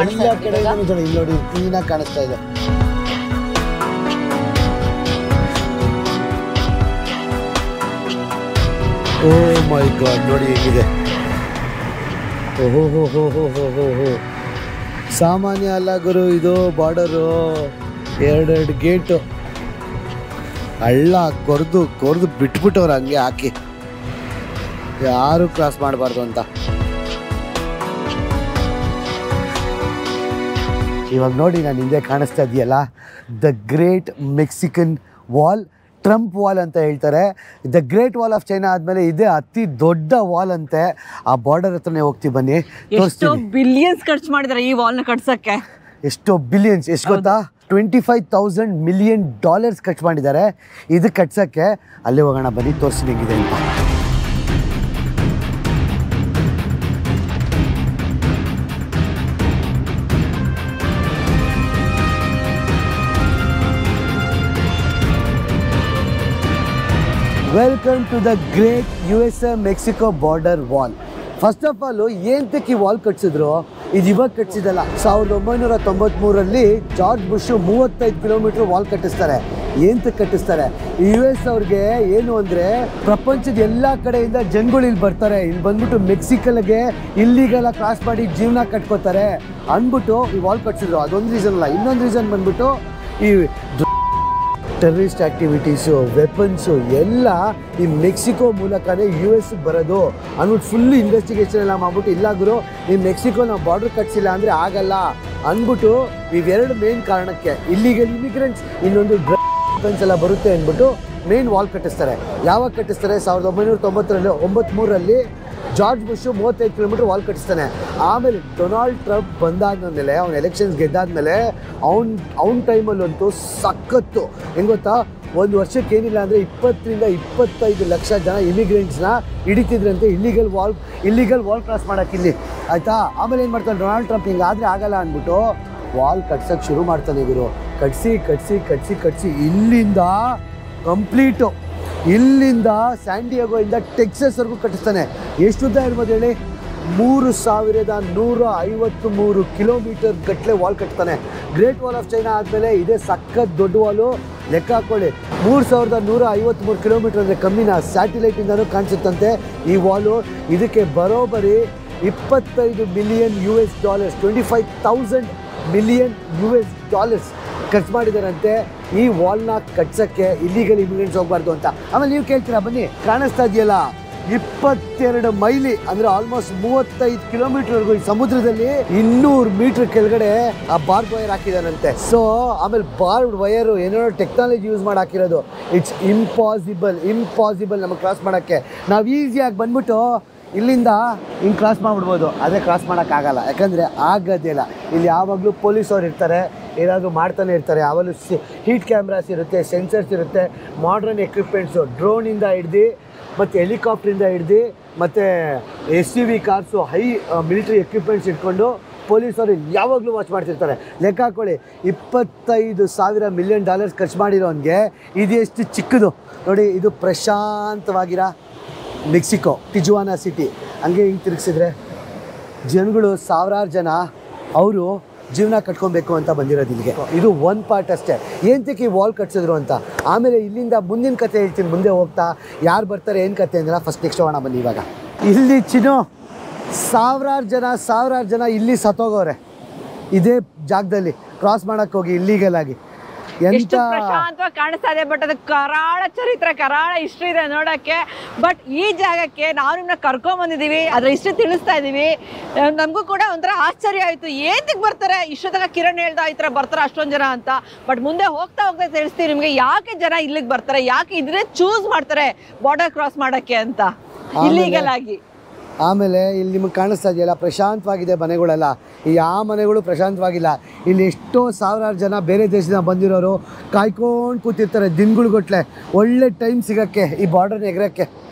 ಎಲ್ಲ ಕಡೆಯಿಂದ ಇಲ್ಲಿ ನೋಡಿ ಕ್ಲೀನಾಗಿ ಕಾಣಿಸ್ತಾ ಇದೆ. ಓ ಮೈ ಗಾಡ್ ನೋಡಿ ಹೇಗಿದೆ. ಓಹೋ ಹೋ ಹೋ ಹೋ ಹೋ ಹೋ ಹೋ. ಸಾಮಾನ್ಯ ಅಲ್ಲ ಗುರು ಇದು ಬಾರ್ಡರು. ಎರಡೆರಡು ಗೇಟು, ಹಳ್ಳ ಕೊರ್ದು ಬಿಟ್ಬಿಟ್ಟವ್ರು ಹಂಗೆ ಹಾಕಿ, ಯಾರು ಕ್ರಾಸ್ ಮಾಡಬಾರ್ದು ಅಂತ. ಇವಾಗ ನೋಡಿ ನಾನು ಹಿಂದೆ ಕಾಣಿಸ್ತಾ ಇದೆಯಲ್ಲ, the great Mexican wall, Trump wall ಅಂತ ಹೇಳ್ತಾರೆ. The great wall of China ಆದಮೇಲೆ ಇದೇ ಅತಿ ದೊಡ್ಡ ವಾಲ್ ಅಂತೆ. ಆ ಬಾರ್ಡರ್ ಹತ್ರನೇ ಹೋಗ್ತೀವಿ ಬನ್ನಿ, ಎಷ್ಟೋ ಬಿಲಿಯನ್ಸ್ ಖರ್ಚು ಮಾಡಿದ್ದಾರೆ ಈ ವಾಲ್ನ ಕಟ್ಸಕ್ಕೆ. ಎಷ್ಟೋ ಬಿಲಿಯನ್ಸ್, ಎಷ್ಟು ಗೊತ್ತಾ? $25,000 million ಖರ್ಚು ಮಾಡಿದ್ದಾರೆ ಇದು ಕಟ್ಸೋಕ್ಕೆ. ಅಲ್ಲಿ ಹೋಗೋಣ ಬನ್ನಿ, ತೋರಿಸ್ತೀನಿ ಹೆಂಗಿದೆ ಅಂತ. Welcome to the great USA-Mexico border wall. First of all ಏನಕ್ಕೆ ಈ ವಾಲ್ ಕಟ್ಸಿದ್ರು? ಇದು ಇವಾಗ ಕಟ್ಸಿದಲ್ಲ, 1993ರಲ್ಲಿ ಜಾರ್ಜ್ ಬುಷ್ 35 ಕಿಲೋಮೀಟರ್ ವಾಲ್ ಕಟ್ಟಿಸ್ತಾರೆ. ಏನಕ್ಕೆ ಕಟ್ಟಿಸ್ತಾರೆ? US ಅವ್ರಿಗೆ ಏನು ಅಂದರೆ, ಪ್ರಪಂಚದ ಎಲ್ಲ ಕಡೆಯಿಂದ ಜನಗಳು ಇಲ್ಲಿ ಬರ್ತಾರೆ, ಇಲ್ಲಿ ಬಂದ್ಬಿಟ್ಟು ಮೆಕ್ಸಿಕಲ್ಗೆ ಇಲ್ಲಿಗೆಲ್ಲ ಕ್ರಾಸ್ ಮಾಡಿ ಜೀವನ ಕಟ್ಕೋತಾರೆ ಅಂದ್ಬಿಟ್ಟು ಈ ವಾಲ್ ಕಟ್ಸಿದ್ರು. ಅದೊಂದು ರೀಸನ್ ಅಲ್ಲ, ಇನ್ನೊಂದು ರೀಸನ್ ಬಂದ್ಬಿಟ್ಟು ಈ ಟೆರರಿಸ್ಟ್ ಆ್ಯಕ್ಟಿವಿಟೀಸು, ವೆಪನ್ಸು ಎಲ್ಲ ಈ ಮೆಕ್ಸಿಕೋ ಮೂಲಕನೇ US ಬರೋದು ಅಂದ್ಬಿಟ್ಟು ಫುಲ್ ಇನ್ವೆಸ್ಟಿಗೇಷನ್ ಎಲ್ಲ ಮಾಡ್ಬಿಟ್ಟು, ಇಲ್ಲ ಗುರು ಈ ಮೆಕ್ಸಿಕೋ ನಾವು ಬಾರ್ಡರ್ ಕಟ್ಸಿಲ್ಲ ಅಂದರೆ ಆಗಲ್ಲ ಅಂದ್ಬಿಟ್ಟು ಇವೆರಡು ಮೇನ್ ಕಾರಣಕ್ಕೆ, ಇಲ್ಲಿಗಲ್ ಇಮಿಗ್ರೆಂಟ್ಸ್, ಇನ್ನೊಂದು ಡ್ರಗ್ಸ್ ಎಲ್ಲ ಬರುತ್ತೆ ಅಂದ್ಬಿಟ್ಟು ಮೇನ್ ವಾಲ್ ಕಟ್ಟಿಸ್ತಾರೆ. ಯಾವಾಗ ಕಟ್ಟಿಸ್ತಾರೆ? 1993ರಲ್ಲಿ ಜಾರ್ಜ್ ಬುಷ್ 35 ಕಿಲೋಮೀಟರ್ ವಾಲ್ ಕಟ್ಟಿಸ್ತಾನೆ. ಆಮೇಲೆ ಡೊನಾಲ್ಡ್ ಟ್ರಂಪ್ ಬಂದಾದ್ಮೇಲೆ, ಅವ್ನು ಎಲೆಕ್ಷನ್ಸ್ ಗೆದ್ದಾದ್ಮೇಲೆ ಅವ್ನ ಟೈಮಲ್ಲಂತೂ ಸಖತ್ತು ಹೆಂಗೆ ಗೊತ್ತಾ, ಒಂದು ವರ್ಷಕ್ಕೆ ಏನಿಲ್ಲ ಅಂದರೆ 20 ರಿಂದ 25 ಲಕ್ಷ ಜನ ಇಮಿಗ್ರೆಂಟ್ಸ್ನ ಹಿಡಿತಿದ್ರಂತೆ ಇಲ್ಲಿಗಲ್ ವಾಲ್ ಕ್ರಾಸ್ ಮಾಡೋಕ್ಕೆ ಇಲ್ಲಿ, ಆಯಿತಾ? ಆಮೇಲೆ ಏನು ಮಾಡ್ತಾನೆ ಡೊನಾಲ್ಡ್ ಟ್ರಂಪ್, ಹಿಂಗಾದರೆ ಆಗಲ್ಲ ಅಂದ್ಬಿಟ್ಟು ವಾಲ್ ಕಟ್ಸೋಕ್ಕೆ ಶುರು ಮಾಡ್ತಾನೆ ಇವರು. ಕಟ್ಸಿ ಇಲ್ಲಿಂದ ಕಂಪ್ಲೀಟು, ಇಲ್ಲಿಂದ ಸ್ಯಾಂಡಿಯಾಗೋಯಿಂದ ಟೆಕ್ಸಸ್ವರೆಗೂ ಕಟ್ಟಿಸ್ತಾನೆ. ಎಷ್ಟು ಉದ್ದ ಇರ್ಬೋದು ಹೇಳಿ? 3153 ಕಿಲೋಮೀಟರ್ ಗಟ್ಟಲೆ ವಾಲ್ ಕಟ್ತಾನೆ. ಗ್ರೇಟ್ ವಾಲ್ ಆಫ್ ಚೈನಾ ಆದಮೇಲೆ ಇದೇ ಸಖತ್ ದೊಡ್ಡ ವಾಲು. ಲೆಕ್ಕ ಹಾಕೊಳ್ಳಿ, 3153 ಕಿಲೋಮೀಟರ್ ಅಂದರೆ ಕಮ್ಮಿನ? ಸ್ಯಾಟಿಲೈಟಿಂದನೂ ಕಾಣಿಸುತ್ತಂತೆ ಈ ವಾಲು. ಇದಕ್ಕೆ ಬರೋಬ್ಬರಿ $25 million, $25,000 million ಖರ್ಚು ಮಾಡಿದಾರಂತೆ ಈ ವಾಲ್ನ ಕಟ್ಸೋಕ್ಕೆ, ಇಲ್ಲಿಗಲ್ ಇಮಿಗ್ರೆಂಟ್ಸ್ ಹೋಗ್ಬಾರ್ದು ಅಂತ. ಆಮೇಲೆ ನೀವು ಕೇಳ್ತೀರಾ, ಬನ್ನಿ ಕಾಣಿಸ್ತಾ ಇದೆಯಲ್ಲ 22 ಮೈಲಿ ಅಂದರೆ ಆಲ್ಮೋಸ್ಟ್ 35 ಕಿಲೋಮೀಟರ್ವರೆಗೂ ಈ ಸಮುದ್ರದಲ್ಲಿ 200 ಮೀಟರ್ ಕೆಳಗಡೆ ಆ ಬಾರ್ಬ್ ವೈರ್ ಹಾಕಿದಾನಂತೆ. ಸೊ ಆಮೇಲೆ ಬಾರ್ಬ್ ವೈರು ಏನೋ ಟೆಕ್ನಾಲಜಿ ಯೂಸ್ ಮಾಡಿ ಹಾಕಿರೋದು. ಇಟ್ಸ್ ಇಂಪಾಸಿಬಲ್ ನಮಗೆ ಕ್ರಾಸ್ ಮಾಡೋಕ್ಕೆ. ನಾವು ಈಸಿಯಾಗಿ ಬಂದ್ಬಿಟ್ಟು ಇಲ್ಲಿಂದ ಹಿಂಗೆ ಕ್ರಾಸ್ ಮಾಡಿಬಿಡ್ಬೋದು, ಆದರೆ ಕ್ರಾಸ್ ಮಾಡೋಕ್ಕಾಗಲ್ಲ, ಯಾಕಂದರೆ ಆಗೋದಿಲ್ಲ. ಇಲ್ಲಿ ಯಾವಾಗಲೂ ಪೊಲೀಸವ್ರು ಇರ್ತಾರೆ, ಏನಾದರೂ ಮಾಡ್ತಾನೆ ಇರ್ತಾರೆ. ಅವಳು ಹೀಟ್ ಕ್ಯಾಮ್ರಾಸ್ ಇರುತ್ತೆ, ಸೆನ್ಸರ್ಸ್ ಇರುತ್ತೆ, ಮಾಡ್ರನ್ ಎಕ್ವಿಪ್ಮೆಂಟ್ಸು, ಡ್ರೋನಿಂದ ಹಿಡ್ದು ಮತ್ತು ಹೆಲಿಕಾಪ್ಟ್ರಿಂದ ಹಿಡ್ದು ಮತ್ತು SUV cars, high military equipments ಇಟ್ಕೊಂಡು ಪೊಲೀಸರು ಯಾವಾಗಲೂ ವಾಚ್ ಮಾಡ್ತಿರ್ತಾರೆ. ಲೆಕ್ಕ ಹಾಕ್ಕೊಳ್ಳಿ, $25,000 ಮಿಲಿಯನ್ ಖರ್ಚು ಮಾಡಿರೋನಿಗೆ ಇದು ಎಷ್ಟು ಚಿಕ್ಕದು ನೋಡಿ. ಇದು ಪ್ರಶಾಂತವಾಗಿರೋ ಮೆಕ್ಸಿಕೋ ಟಿಜುವಾನಾ ಸಿಟಿ. ಹಂಗೆ ಹಿಂಗೆ ತಿರುಗಿಸಿದ್ರೆ ಜನಗಳು ಸಾವಿರಾರು ಜನ ಅವರು ಜೀವನ ಕಟ್ಕೊಬೇಕು ಅಂತ ಬಂದಿರೋದು ಇಲ್ಲಿಗೆ. ಇದು ಒಂದು ಪಾರ್ಟ್ ಅಷ್ಟೇ. ಏನಕ್ಕೆ ಈ ವಾಲ್ ಕಟ್ಸಿದ್ರು ಅಂತ. ಆಮೇಲೆ ಇಲ್ಲಿಂದ ಮುಂದಿನ ಕತೆ ಹೇಳ್ತೀನಿ ಮುಂದೆ ಹೋಗ್ತಾ. ಯಾರು ಬರ್ತಾರೆ ಏನು ಕತೆ ಅಂದ್ರೆ ಫಸ್ಟ್ ನೆಕ್ಸ್ಟ್ ಹೋಗೋಣ ಬನ್ನಿ. ಇವಾಗ ಇಲ್ಲಿ ಸಾವಿರಾರು ಜನ ಇಲ್ಲಿ ಸತ್ತೋಗವ್ರೆ ಇದೇ ಜಾಗದಲ್ಲಿ ಕ್ರಾಸ್ ಮಾಡಕ್ಕೆ ಹೋಗಿ ಇಲ್ಲೀಗಲ್ ಆಗಿ. ಎಷ್ಟು ಪ್ರಶಾಂತವಾಗಿ ಕಾಣಿಸ್ತಾ ಇದೆ. ಬಟ್ ಅದು ಕರಾಳ ಚರಿತ್ರೆ, ಕರಾಳ ಹಿಸ್ಟ್ರಿ ಇದೆ ನೋಡಕ್ಕೆ. ಬಟ್ ಈ ಜಾಗಕ್ಕೆ ನಾವು ನಿಮ್ಮನ್ನ ಕರ್ಕೊಂಡ್ ಬಂದಿದೀವಿ, ಅದ್ರ ಹಿಸ್ಟ್ರಿ ತಿಳಿಸ್ತಾ ಇದೀವಿ. ನಮಗೂ ಕೂಡ ಒಂಥರ ಆಶ್ಚರ್ಯ ಆಯ್ತು, ಏನಕ್ಕೆ ಬರ್ತಾರೆ ಇಷ್ಟೊತ್ತಾಗ ಕಿರಣ್ ಹೇಳ್ದ ಈ ತರ ಬರ್ತಾರೆ ಅಷ್ಟೊಂದು ಜನ ಅಂತ. ಬಟ್ ಮುಂದೆ ಹೋಗ್ತಾ ತಿಳಿಸ್ತೀವಿ ನಿಮ್ಗೆ ಯಾಕೆ ಜನ ಇಲ್ಲಿಗೆ ಬರ್ತಾರೆ, ಯಾಕೆ ಇದನ್ನೇ ಚೂಸ್ ಮಾಡ್ತಾರೆ ಬಾರ್ಡರ್ ಕ್ರಾಸ್ ಮಾಡಕ್ಕೆ ಅಂತ ಇಲ್ಲೀಗಲ್ ಆಗಿ. ಆಮೇಲೆ ಇಲ್ಲಿ ನಿಮಗೆ ಕಾಣಿಸ್ತಾ ಇದೆಯಲ್ಲ ಪ್ರಶಾಂತವಾಗಿದೆ ಮನೆಗಳೆಲ್ಲ. ಯಾವ ಮನೆಗಳು ಪ್ರಶಾಂತವಾಗಿಲ್ಲ. ಇಲ್ಲಿ ಎಷ್ಟೋ ಸಾವಿರಾರು ಜನ ಬೇರೆ ದೇಶದಿಂದ ಬಂದಿರೋರು ಕಾಯ್ಕೊಂಡು ಕೂತಿರ್ತಾರೆ ದಿನಗಳುಗಟ್ಲೆ, ಒಳ್ಳೆ ಟೈಮ್ ಸಿಗಕ್ಕೆ ಈ ಬಾರ್ಡರ್ನ ಎಗರಕ್ಕೆ.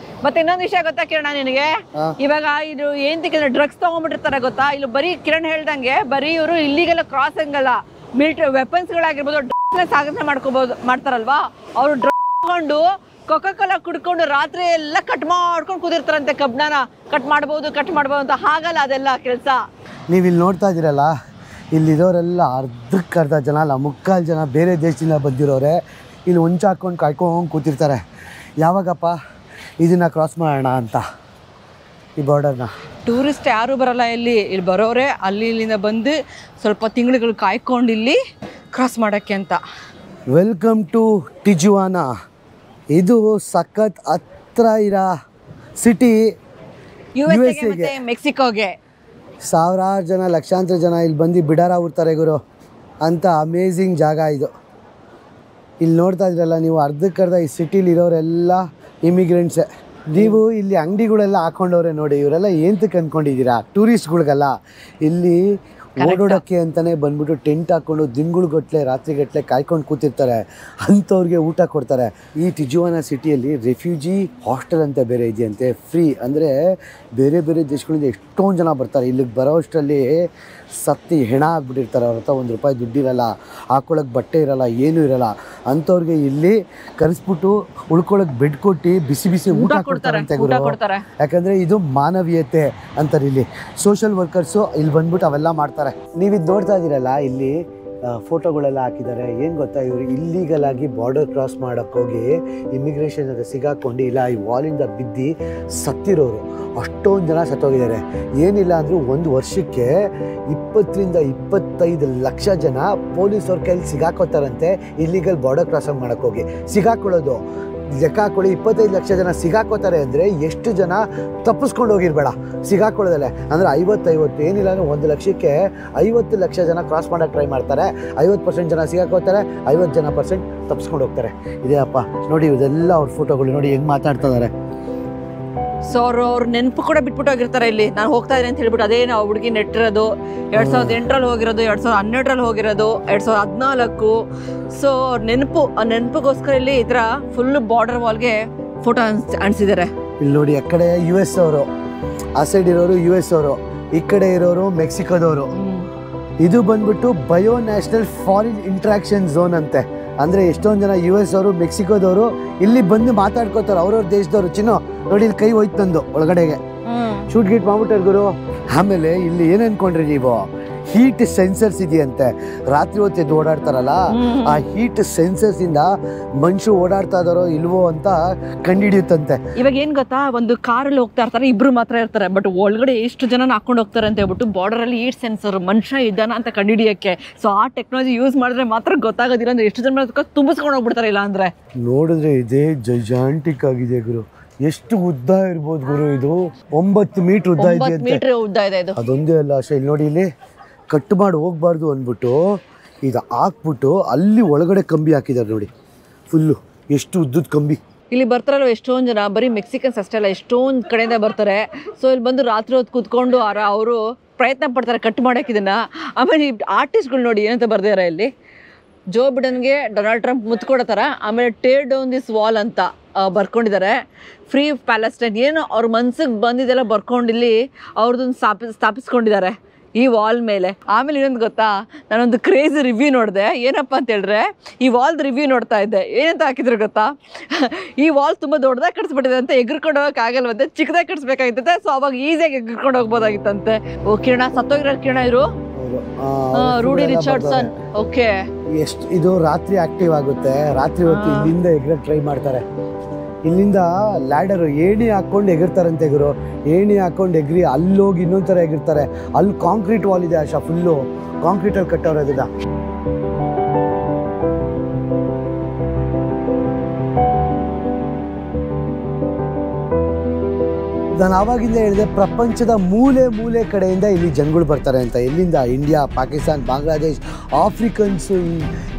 ಮತ್ತೆ ಇನ್ನೊಂದು ವಿಷಯ ಗೊತ್ತಾ ಕಿರಣ ನಿನಗೆ, ಇವಾಗ ಇದು ಏಂತಕ್ಕೆ ಡ್ರಗ್ಸ್ ತಗೊಂಡ್ಬಿಟ್ಟಿರ್ತಾರೆ ಗೊತ್ತಾ. ಇಲ್ಲಿ ಬರೀ ಕಿರಣ್ ಹೇಳ್ದಂಗೆ ಬರೀ ಇವರು ಇಲ್ಲಿಗೆಲ್ಲ ಕ್ರಾಸ್ ಹಂಗಲ್ಲ, ಮಿಲಿಟರಿ ವೆಪನ್ಸ್ಗಳಾಗಿರ್ಬೋದು, ಡ್ರಗ್ಸ್ ಸಾಗಣೆ ಮಾಡ್ತಾರಲ್ವಾ, ಅವರು ಡ್ರಗ್ಸ್ ತಗೊಂಡು ಕೊಕೊಕೋಲಾ ಕುಡ್ಕೊಂಡು ರಾತ್ರಿ ಎಲ್ಲ ಕಟ್ ಮಾಡ್ಕೊಂಡು ಕೂತಿರ್ತಾರಂತೆ. ಕಬ್ಣನ ಕಟ್ ಮಾಡ್ಬೋದು ಅಂತ. ಹಾಗಲ್ಲ ಅದೆಲ್ಲ ಕೆಲಸ. ನೀವು ಇಲ್ಲಿ ನೋಡ್ತಾ ಇದ್ದೀರಲ್ಲ, ಇಲ್ಲಿರೋರೆಲ್ಲ ಅರ್ಧಕ್ಕರ್ಧ ಜನ ಅಲ್ಲ, ಮುಕ್ಕಾಲು ಜನ ಬೇರೆ ದೇಶದಿಂದ ಬಂದಿರೋರೆ ಇಲ್ಲಿ ಹೊಂಚಾಕೊಂಡು ಕಾಯ್ಕೊಂಡು ಕೂತಿರ್ತಾರೆ. ಯಾವಾಗಪ್ಪ ಇದನ್ನು ಕ್ರಾಸ್ ಮಾಡೋಣ ಅಂತ ಈ ಬಾರ್ಡರ್ನ. ಟೂರಿಸ್ಟ್ ಯಾರೂ ಬರಲ್ಲ ಇಲ್ಲಿ ಬರೋರೆ ಇಲ್ಲಿಂದ ಬಂದು ಸ್ವಲ್ಪ ತಿಂಗಳುಗಳು ಕಾಯ್ಕೊಂಡು ಇಲ್ಲಿ ಕ್ರಾಸ್ ಮಾಡೋಕ್ಕೆ ಅಂತ. Welcome to Tijuana. ಇದು ಸಖತ್ ಹತ್ರ ಇರೋ ಸಿಟಿ USA ಮೆಕ್ಸಿಕೋಗೆ. ಸಾವಿರಾರು ಜನ ಲಕ್ಷಾಂತರ ಜನ ಇಲ್ಲಿ ಬಂದು ಬಿಡಾರ ಉಡ್ತಾರೆ ಗುರು ಅಂತ ಅಮೇಝಿಂಗ್ ಜಾಗ ಇದು. ಇಲ್ಲಿ ನೋಡ್ತಾ ಇದ್ರಲ್ಲ ನೀವು, ಅರ್ಧಕ್ಕರ್ಧ ಈ ಸಿಟಿಲಿ ಇರೋರೆಲ್ಲ ಇಮಿಗ್ರೆಂಟ್ಸೇ. ನೀವು ಇಲ್ಲಿ ಅಂಗಡಿಗಳೆಲ್ಲ ಹಾಕೊಂಡವ್ರೆ ನೋಡಿ. ಇವರೆಲ್ಲ ಏನಕ್ಕೆ ಅಂದ್ಕೊಂಡಿದ್ದೀರಾ? ಟೂರಿಸ್ಟ್ಗಳಿಗಲ್ಲ, ಇಲ್ಲಿ ಓಡೋಡೋಕ್ಕೆ ಅಂತಲೇ ಬಂದ್ಬಿಟ್ಟು ಟೆಂಟ್ ಹಾಕ್ಕೊಂಡು ದಿನಗಳುಗಟ್ಟಲೆ ರಾತ್ರಿಗಟ್ಟಲೆ ಕಾಯ್ಕೊಂಡು ಕೂತಿರ್ತಾರೆ. ಅಂಥವ್ರಿಗೆ ಊಟ ಕೊಡ್ತಾರೆ. ಈ ಟಿಜುವಾನಾ ಸಿಟಿಯಲ್ಲಿ ರೆಫ್ಯೂಜಿ ಹಾಸ್ಟೆಲ್ ಅಂತ ಬೇರೆ ಇದೆಯಂತೆ, ಫ್ರೀ. ಅಂದರೆ ಬೇರೆ ಬೇರೆ ದೇಶಗಳಿಂದ ಎಷ್ಟೊಂದು ಜನ ಬರ್ತಾರೆ. ಇಲ್ಲಿಗೆ ಬರೋ ಅಷ್ಟರಲ್ಲಿ ಸತ್ತಿ ಹೆಣ ಆಗಿಬಿಟ್ಟಿರ್ತಾರೆ. ಅವ್ರ ಹತ್ರ $1 ದುಡ್ಡಿರಲ್ಲ, ಹಾಕ್ಕೊಳ್ಳೋಕೆ ಬಟ್ಟೆ ಇರಲ್ಲ, ಏನೂ ಇರಲ್ಲ. ಅಂಥವ್ರಿಗೆ ಇಲ್ಲಿ ಕರೆಸ್ಬಿಟ್ಟು ಉಳ್ಕೊಳ್ಳೋಕೆ ಬೆಡ್ ಕೊಟ್ಟು ಬಿಸಿ ಬಿಸಿ ಊಟ ಕೊಡ್ತಾರಂತೆ ಗುರು. ಯಾಕಂದರೆ ಇದು ಮಾನವೀಯತೆ ಅಂತಾರೆ. ಇಲ್ಲಿ ಸೋಷಲ್ ವರ್ಕರ್ಸು ಇಲ್ಲಿ ಬಂದ್ಬಿಟ್ಟು ಅವೆಲ್ಲ ಮಾಡ್ತಾರೆ. ನೀವಿದು ನೋಡ್ತಾ ಇದ್ದೀರಲ್ಲ, ಇಲ್ಲಿ ಫೋಟೋಗಳೆಲ್ಲ ಹಾಕಿದ್ದಾರೆ. ಏನು ಗೊತ್ತಾ, ಇವರು ಇಲ್ಲೀಗಲ್ ಆಗಿ ಬಾರ್ಡರ್ ಕ್ರಾಸ್ ಮಾಡೋಕ್ಕೋಗಿ ಇಮಿಗ್ರೇಷನ್ ಸಿಗಾಕೊಂಡು ಇಲ್ಲ ಈ ವಾಲಿಂದ ಬಿದ್ದು ಸತ್ತಿರೋರು ಅಷ್ಟೊಂದು ಜನ ಸತ್ತೋಗಿದ್ದಾರೆ. ಏನಿಲ್ಲ ಅಂದರೂ ಒಂದು ವರ್ಷಕ್ಕೆ 20 ರಿಂದ 25 ಲಕ್ಷ ಜನ ಪೊಲೀಸವ್ರ ಕೈಲಿ ಸಿಗಾಕೋತಾರಂತೆ ಇಲ್ಲಿಗಲ್ ಬಾರ್ಡರ್ ಕ್ರಾಸ್ ಮಾಡೋಕ್ಕೋಗಿ. ಸಿಗಾಕೊಳ್ಳೋದು ಲೆಕ್ಕ ಹಾಕೊಳ್ಳಿ, 25 ಲಕ್ಷ ಜನ ಸಿಗಾಕೋತಾರೆ ಅಂದರೆ ಎಷ್ಟು ಜನ ತಪ್ಪಿಸ್ಕೊಂಡು ಹೋಗಿರ್ಬೇಡ ಸಿಗಾಕೊಳ್ಳೋದಲ್ಲೇ. ಅಂದರೆ 50 ಏನಿಲ್ಲ ಅಂದರೆ 1 ಲಕ್ಷಕ್ಕೆ 50 ಲಕ್ಷ ಜನ ಕ್ರಾಸ್ ಮಾಡೋಕ್ಕೆ ಟ್ರೈ ಮಾಡ್ತಾರೆ. 50% ಜನ ಸಿಗಾಕೋತಾರೆ, 50% ತಪ್ಪಿಸ್ಕೊಂಡು ಹೋಗ್ತಾರೆ. ಇದೇ ಅಪ್ಪ ನೋಡಿ, ಇದೆಲ್ಲ ಅವ್ರ ಫೋಟೋಗಳು ನೋಡಿ ಹೆಂಗೆ ಮಾತಾಡ್ತಾ ಇದ್ದಾರೆ. ಸೊ ಅವ್ರ ನೆನಪು ಕೂಡ ಬಿಟ್ಬಿಟ್ಟು ಹೋಗಿರ್ತಾರೆ. ಇಲ್ಲಿ ನಾನು ಹೋಗ್ತಾ ಇದ್ದೀನಿ ಅಂತ ಹೇಳ್ಬಿಟ್ಟು, ಅದೇ ನಾವು ಹುಡುಗಿ ನೆಟ್ಟಿರೋದು 2008ರಲ್ಲಿ ಹೋಗಿರೋದು, 2012ರಲ್ಲಿ ಹೋಗಿರೋದು, 2014. ಸೊ ಅವ್ರ ನೆನಪು, ಆ ನೆನಪಿಗೋಸ್ಕರ ಇಲ್ಲಿ ಈ ಥರ ಫುಲ್ ಬಾರ್ಡರ್ ವಾಲ್ಗೆ ಫೋಟೋ ಅಣಿಸಿದ್ದಾರೆ. ಇಲ್ಲಿ ನೋಡಿ, ಆ ಕಡೆ US ಅವರು, ಆ ಸೈಡ್ ಇರೋರು US ಅವರು, ಈ ಕಡೆ ಇರೋರು ಮೆಕ್ಸಿಕೋದವರು. ಇದು ಬಂದ್ಬಿಟ್ಟು bio national foreign interaction zone ಅಂತೆ. ಅಂದರೆ ಎಷ್ಟೊಂದು ಜನ US ಅವರು ಮೆಕ್ಸಿಕೋದವರು ಇಲ್ಲಿ ಬಂದು ಮಾತಾಡ್ಕೋತಾರೆ ಅವ್ರವ್ರ ದೇಶದವರು. ಚಿನ್ನೋ ನೋಡಿ, ಇಲ್ಲಿ ಕೈ ಹೋಯ್ತು ನಂದು ಒಳಗಡೆಗೆ, ಶೂಟ್ ಗೀಟ್ ಮಾಡ್ಬಿಟ್ಟಾರೆ ಗುರು. ಆಮೇಲೆ ಇಲ್ಲಿ ಏನು ಅನ್ಕೊಂಡ್ರಿ ನೀವು, ಹೀಟ್ ಸೆನ್ಸರ್ಸ್ ಇದೆಯಂತೆ. ರಾತ್ರಿ ಹೊತ್ತು ಎದ್ದು ಓಡಾಡ್ತಾರಲ್ಲ, ಆ ಹೀಟ್ ಸೆನ್ಸರ್ಸ್ ಇಂದ ಮನುಷ್ಯ ಓಡಾಡ್ತಾ ಇದಾರೋ ಇಲ್ವೋ ಅಂತ ಕಂಡುಹಿಡಿಯುತ್ತಂತೆ. ಇವಾಗ ಏನ್ ಗೊತ್ತಾ, ಒಂದು ಕಾರಲ್ಲಿ ಹೋಗ್ತಾ ಇರ್ತಾರೆ, ಇಬ್ರು ಮಾತ್ರ ಇರ್ತಾರೆ, ಬಟ್ ಒಳಗಡೆ ಎಷ್ಟು ಜನ ಹಾಕೊಂಡು ಹೋಗ್ತಾರೆ ಅಂತ ಹೇಳ್ಬಿಟ್ಟು ಬಾರ್ಡರ್ ಅಲ್ಲಿ ಹೀಟ್ ಸೆನ್ಸರ್ ಮನುಷ್ಯ ಇದ್ದಾನ ಅಂತ ಕಂಡುಹಿಡಿಯಕ್ಕೆ. ಸೊ ಆ ಟೆಕ್ನಾಲಜಿ ಯೂಸ್ ಮಾಡಿದ್ರೆ ಮಾತ್ರ ಗೊತ್ತಾಗೋದಿಲ್ಲ. ಅಂದ್ರೆ ಎಷ್ಟು ಜನ ತುಂಬಿಸ್ಕೊಂಡು ಹೋಗ್ಬಿಡ್ತಾರೆ. ಇಲ್ಲ ಅಂದ್ರೆ ನೋಡಿದ್ರೆ ಇದೇ ಜೈಜಾಂಟಿಕ್ ಆಗಿದೆ ಗುರು. ಎಷ್ಟು ಉದ್ದ ಇರ್ಬೋದು ಗುರು ಇದು? 9 ಮೀಟರ್ ಉದ್ದ ಇದೆ. ಅದೊಂದೇ ಅಲ್ಲ ಅಷ್ಟೇ. ಇಲ್ಲಿ ನೋಡಿ, ಇಲ್ಲಿ ಕಟ್ ಮಾಡಿ ಹೋಗ್ಬಾರ್ದು ಅಂದ್ಬಿಟ್ಟು ಇದು ಹಾಕ್ಬಿಟ್ಟು ಅಲ್ಲಿ ಒಳಗಡೆ ಕಂಬಿ ಹಾಕಿದ್ದಾರೆ ನೋಡಿ, ಫುಲ್ಲು ಎಷ್ಟು ಉದ್ದದ ಕಂಬಿ. ಇಲ್ಲಿ ಬರ್ತಾರಲ್ವ ಎಷ್ಟೊಂದು ಜನ, ಬರೀ ಮೆಕ್ಸಿಕನ್ಸ್ ಅಷ್ಟೇ ಅಲ್ಲ, ಎಷ್ಟೊಂದು ಕಡೆಯಿಂದ ಬರ್ತಾರೆ. ಸೊ ಇಲ್ಲಿ ಬಂದು ರಾತ್ರಿ ಹೊತ್ತು ಕೂತ್ಕೊಂಡು ಅವರು ಪ್ರಯತ್ನ ಪಡ್ತಾರೆ ಕಟ್ ಮಾಡೋಕೆ ಇದನ್ನು. ಆಮೇಲೆ ಈ ಆರ್ಟಿಸ್ಟ್ಗಳು ನೋಡಿ ಏನಂತ ಬರ್ದಿದ್ದಾರೆ ಇಲ್ಲಿ, ಜೋ ಬಿಡನ್ಗೆ ಡೊನಾಲ್ಡ್ ಟ್ರಂಪ್ ಮುತ್ತು ಕೊಡೋ ಥರ. ಆಮೇಲೆ ಟೇರ್ ಡೌನ್ ದಿಸ್ ವಾಲ್ ಅಂತ ಬರ್ಕೊಂಡಿದ್ದಾರೆ. ಫ್ರೀ ಪ್ಯಾಲೆಸ್ಟೈನ್ ಏನೋ ಅವ್ರ ಮನ್ಸಿಗೆ ಬಂದಿದ್ದೆಲ್ಲ ಬರ್ಕೊಂಡಿಲ್ಲಿ ಅವ್ರದ್ದೊಂದು ಸ್ಥಾಪಿಸ್ಕೊಂಡಿದ್ದಾರೆ ಈ ವಾಲ್ ಮೇಲೆ. ಆಮೇಲೆ ಇನ್ನೊಂದು ಗೊತ್ತಾ, ನಾನೊಂದು ಕ್ರೇಜಿ ರಿವ್ಯೂ ನೋಡಿದೆ. ಏನಪ್ಪ ಅಂತ ಹೇಳಿದ್ರೆ, ಈ ವಾಲ್ದು ರಿವ್ಯೂ ನೋಡ್ತಾ ಇದ್ದೆ. ಏನಂತ ಹಾಕಿದ್ರು ಗೊತ್ತಾ, ಈ ವಾಲ್ ತುಂಬ ದೊಡ್ಡದಾಗಿ ಕಟ್ಸ್ಬಿಟ್ಟಿದೆ ಅಂತ, ಎಗ್ರಿಕೊಂಡು ಹೋಗೋಕ್ಕಾಗಲ್ವಂತೆ, ಚಿಕ್ಕದಾಗಿ ಕಟ್ಸ್ಬೇಕಾಗಿತ್ತಂತೆ. ಸೊ ಅವಾಗ ಈಸಿಯಾಗಿ ಎಗ್ರಿಕೊಂಡು ಹೋಗ್ಬೋದಾಗಿತ್ತಂತೆ. ಓ ಕಿರಣ, ಸತ್ತೋಗಿರೋ ಕಿರಣ ಇವರು, ರೂಡಿ ರಿಚರ್ಡ್ಸನ್. ಓಕೆ, ಎಷ್ಟು ಇದು ರಾತ್ರಿ ಆಕ್ಟಿವ್ ಆಗುತ್ತೆ, ರಾತ್ರಿ ಹೊತ್ತು ಇಲ್ಲಿಂದ ಎಗ್ರ ಟ್ರೈ ಮಾಡ್ತಾರೆ. ಇಲ್ಲಿಂದ ಲ್ಯಾಡರು ಏಣಿ ಹಾಕ್ಕೊಂಡು ಎಗಿರ್ತಾರಂತೆ ಎಗರು, ಏಣಿ ಹಾಕ್ಕೊಂಡು ಎಗ್ರಿ ಅಲ್ಲೋಗಿ ಇನ್ನೊಂದು ಥರ ಎಗಿರ್ತಾರೆ. ಅಲ್ಲಿ ಕಾಂಕ್ರೀಟ್ ವಾಲ್ ಇದೆ ಆಶಾ, ಫುಲ್ಲು ಕಾಂಕ್ರೀಟಲ್ಲಿ ಕಟ್ಟವ್ರೆ ಅದನ್ನ. ನಾನು ಆವಾಗಿಂದ ಹೇಳಿದೆ, ಪ್ರಪಂಚದ ಮೂಲೆ ಮೂಲೆ ಕಡೆಯಿಂದ ಇಲ್ಲಿ ಜನಗಳು ಬರ್ತಾರೆ ಅಂತ. ಎಲ್ಲಿಂದ? ಇಂಡಿಯಾ, ಪಾಕಿಸ್ತಾನ್, ಬಾಂಗ್ಲಾದೇಶ್, ಆಫ್ರಿಕನ್ಸು,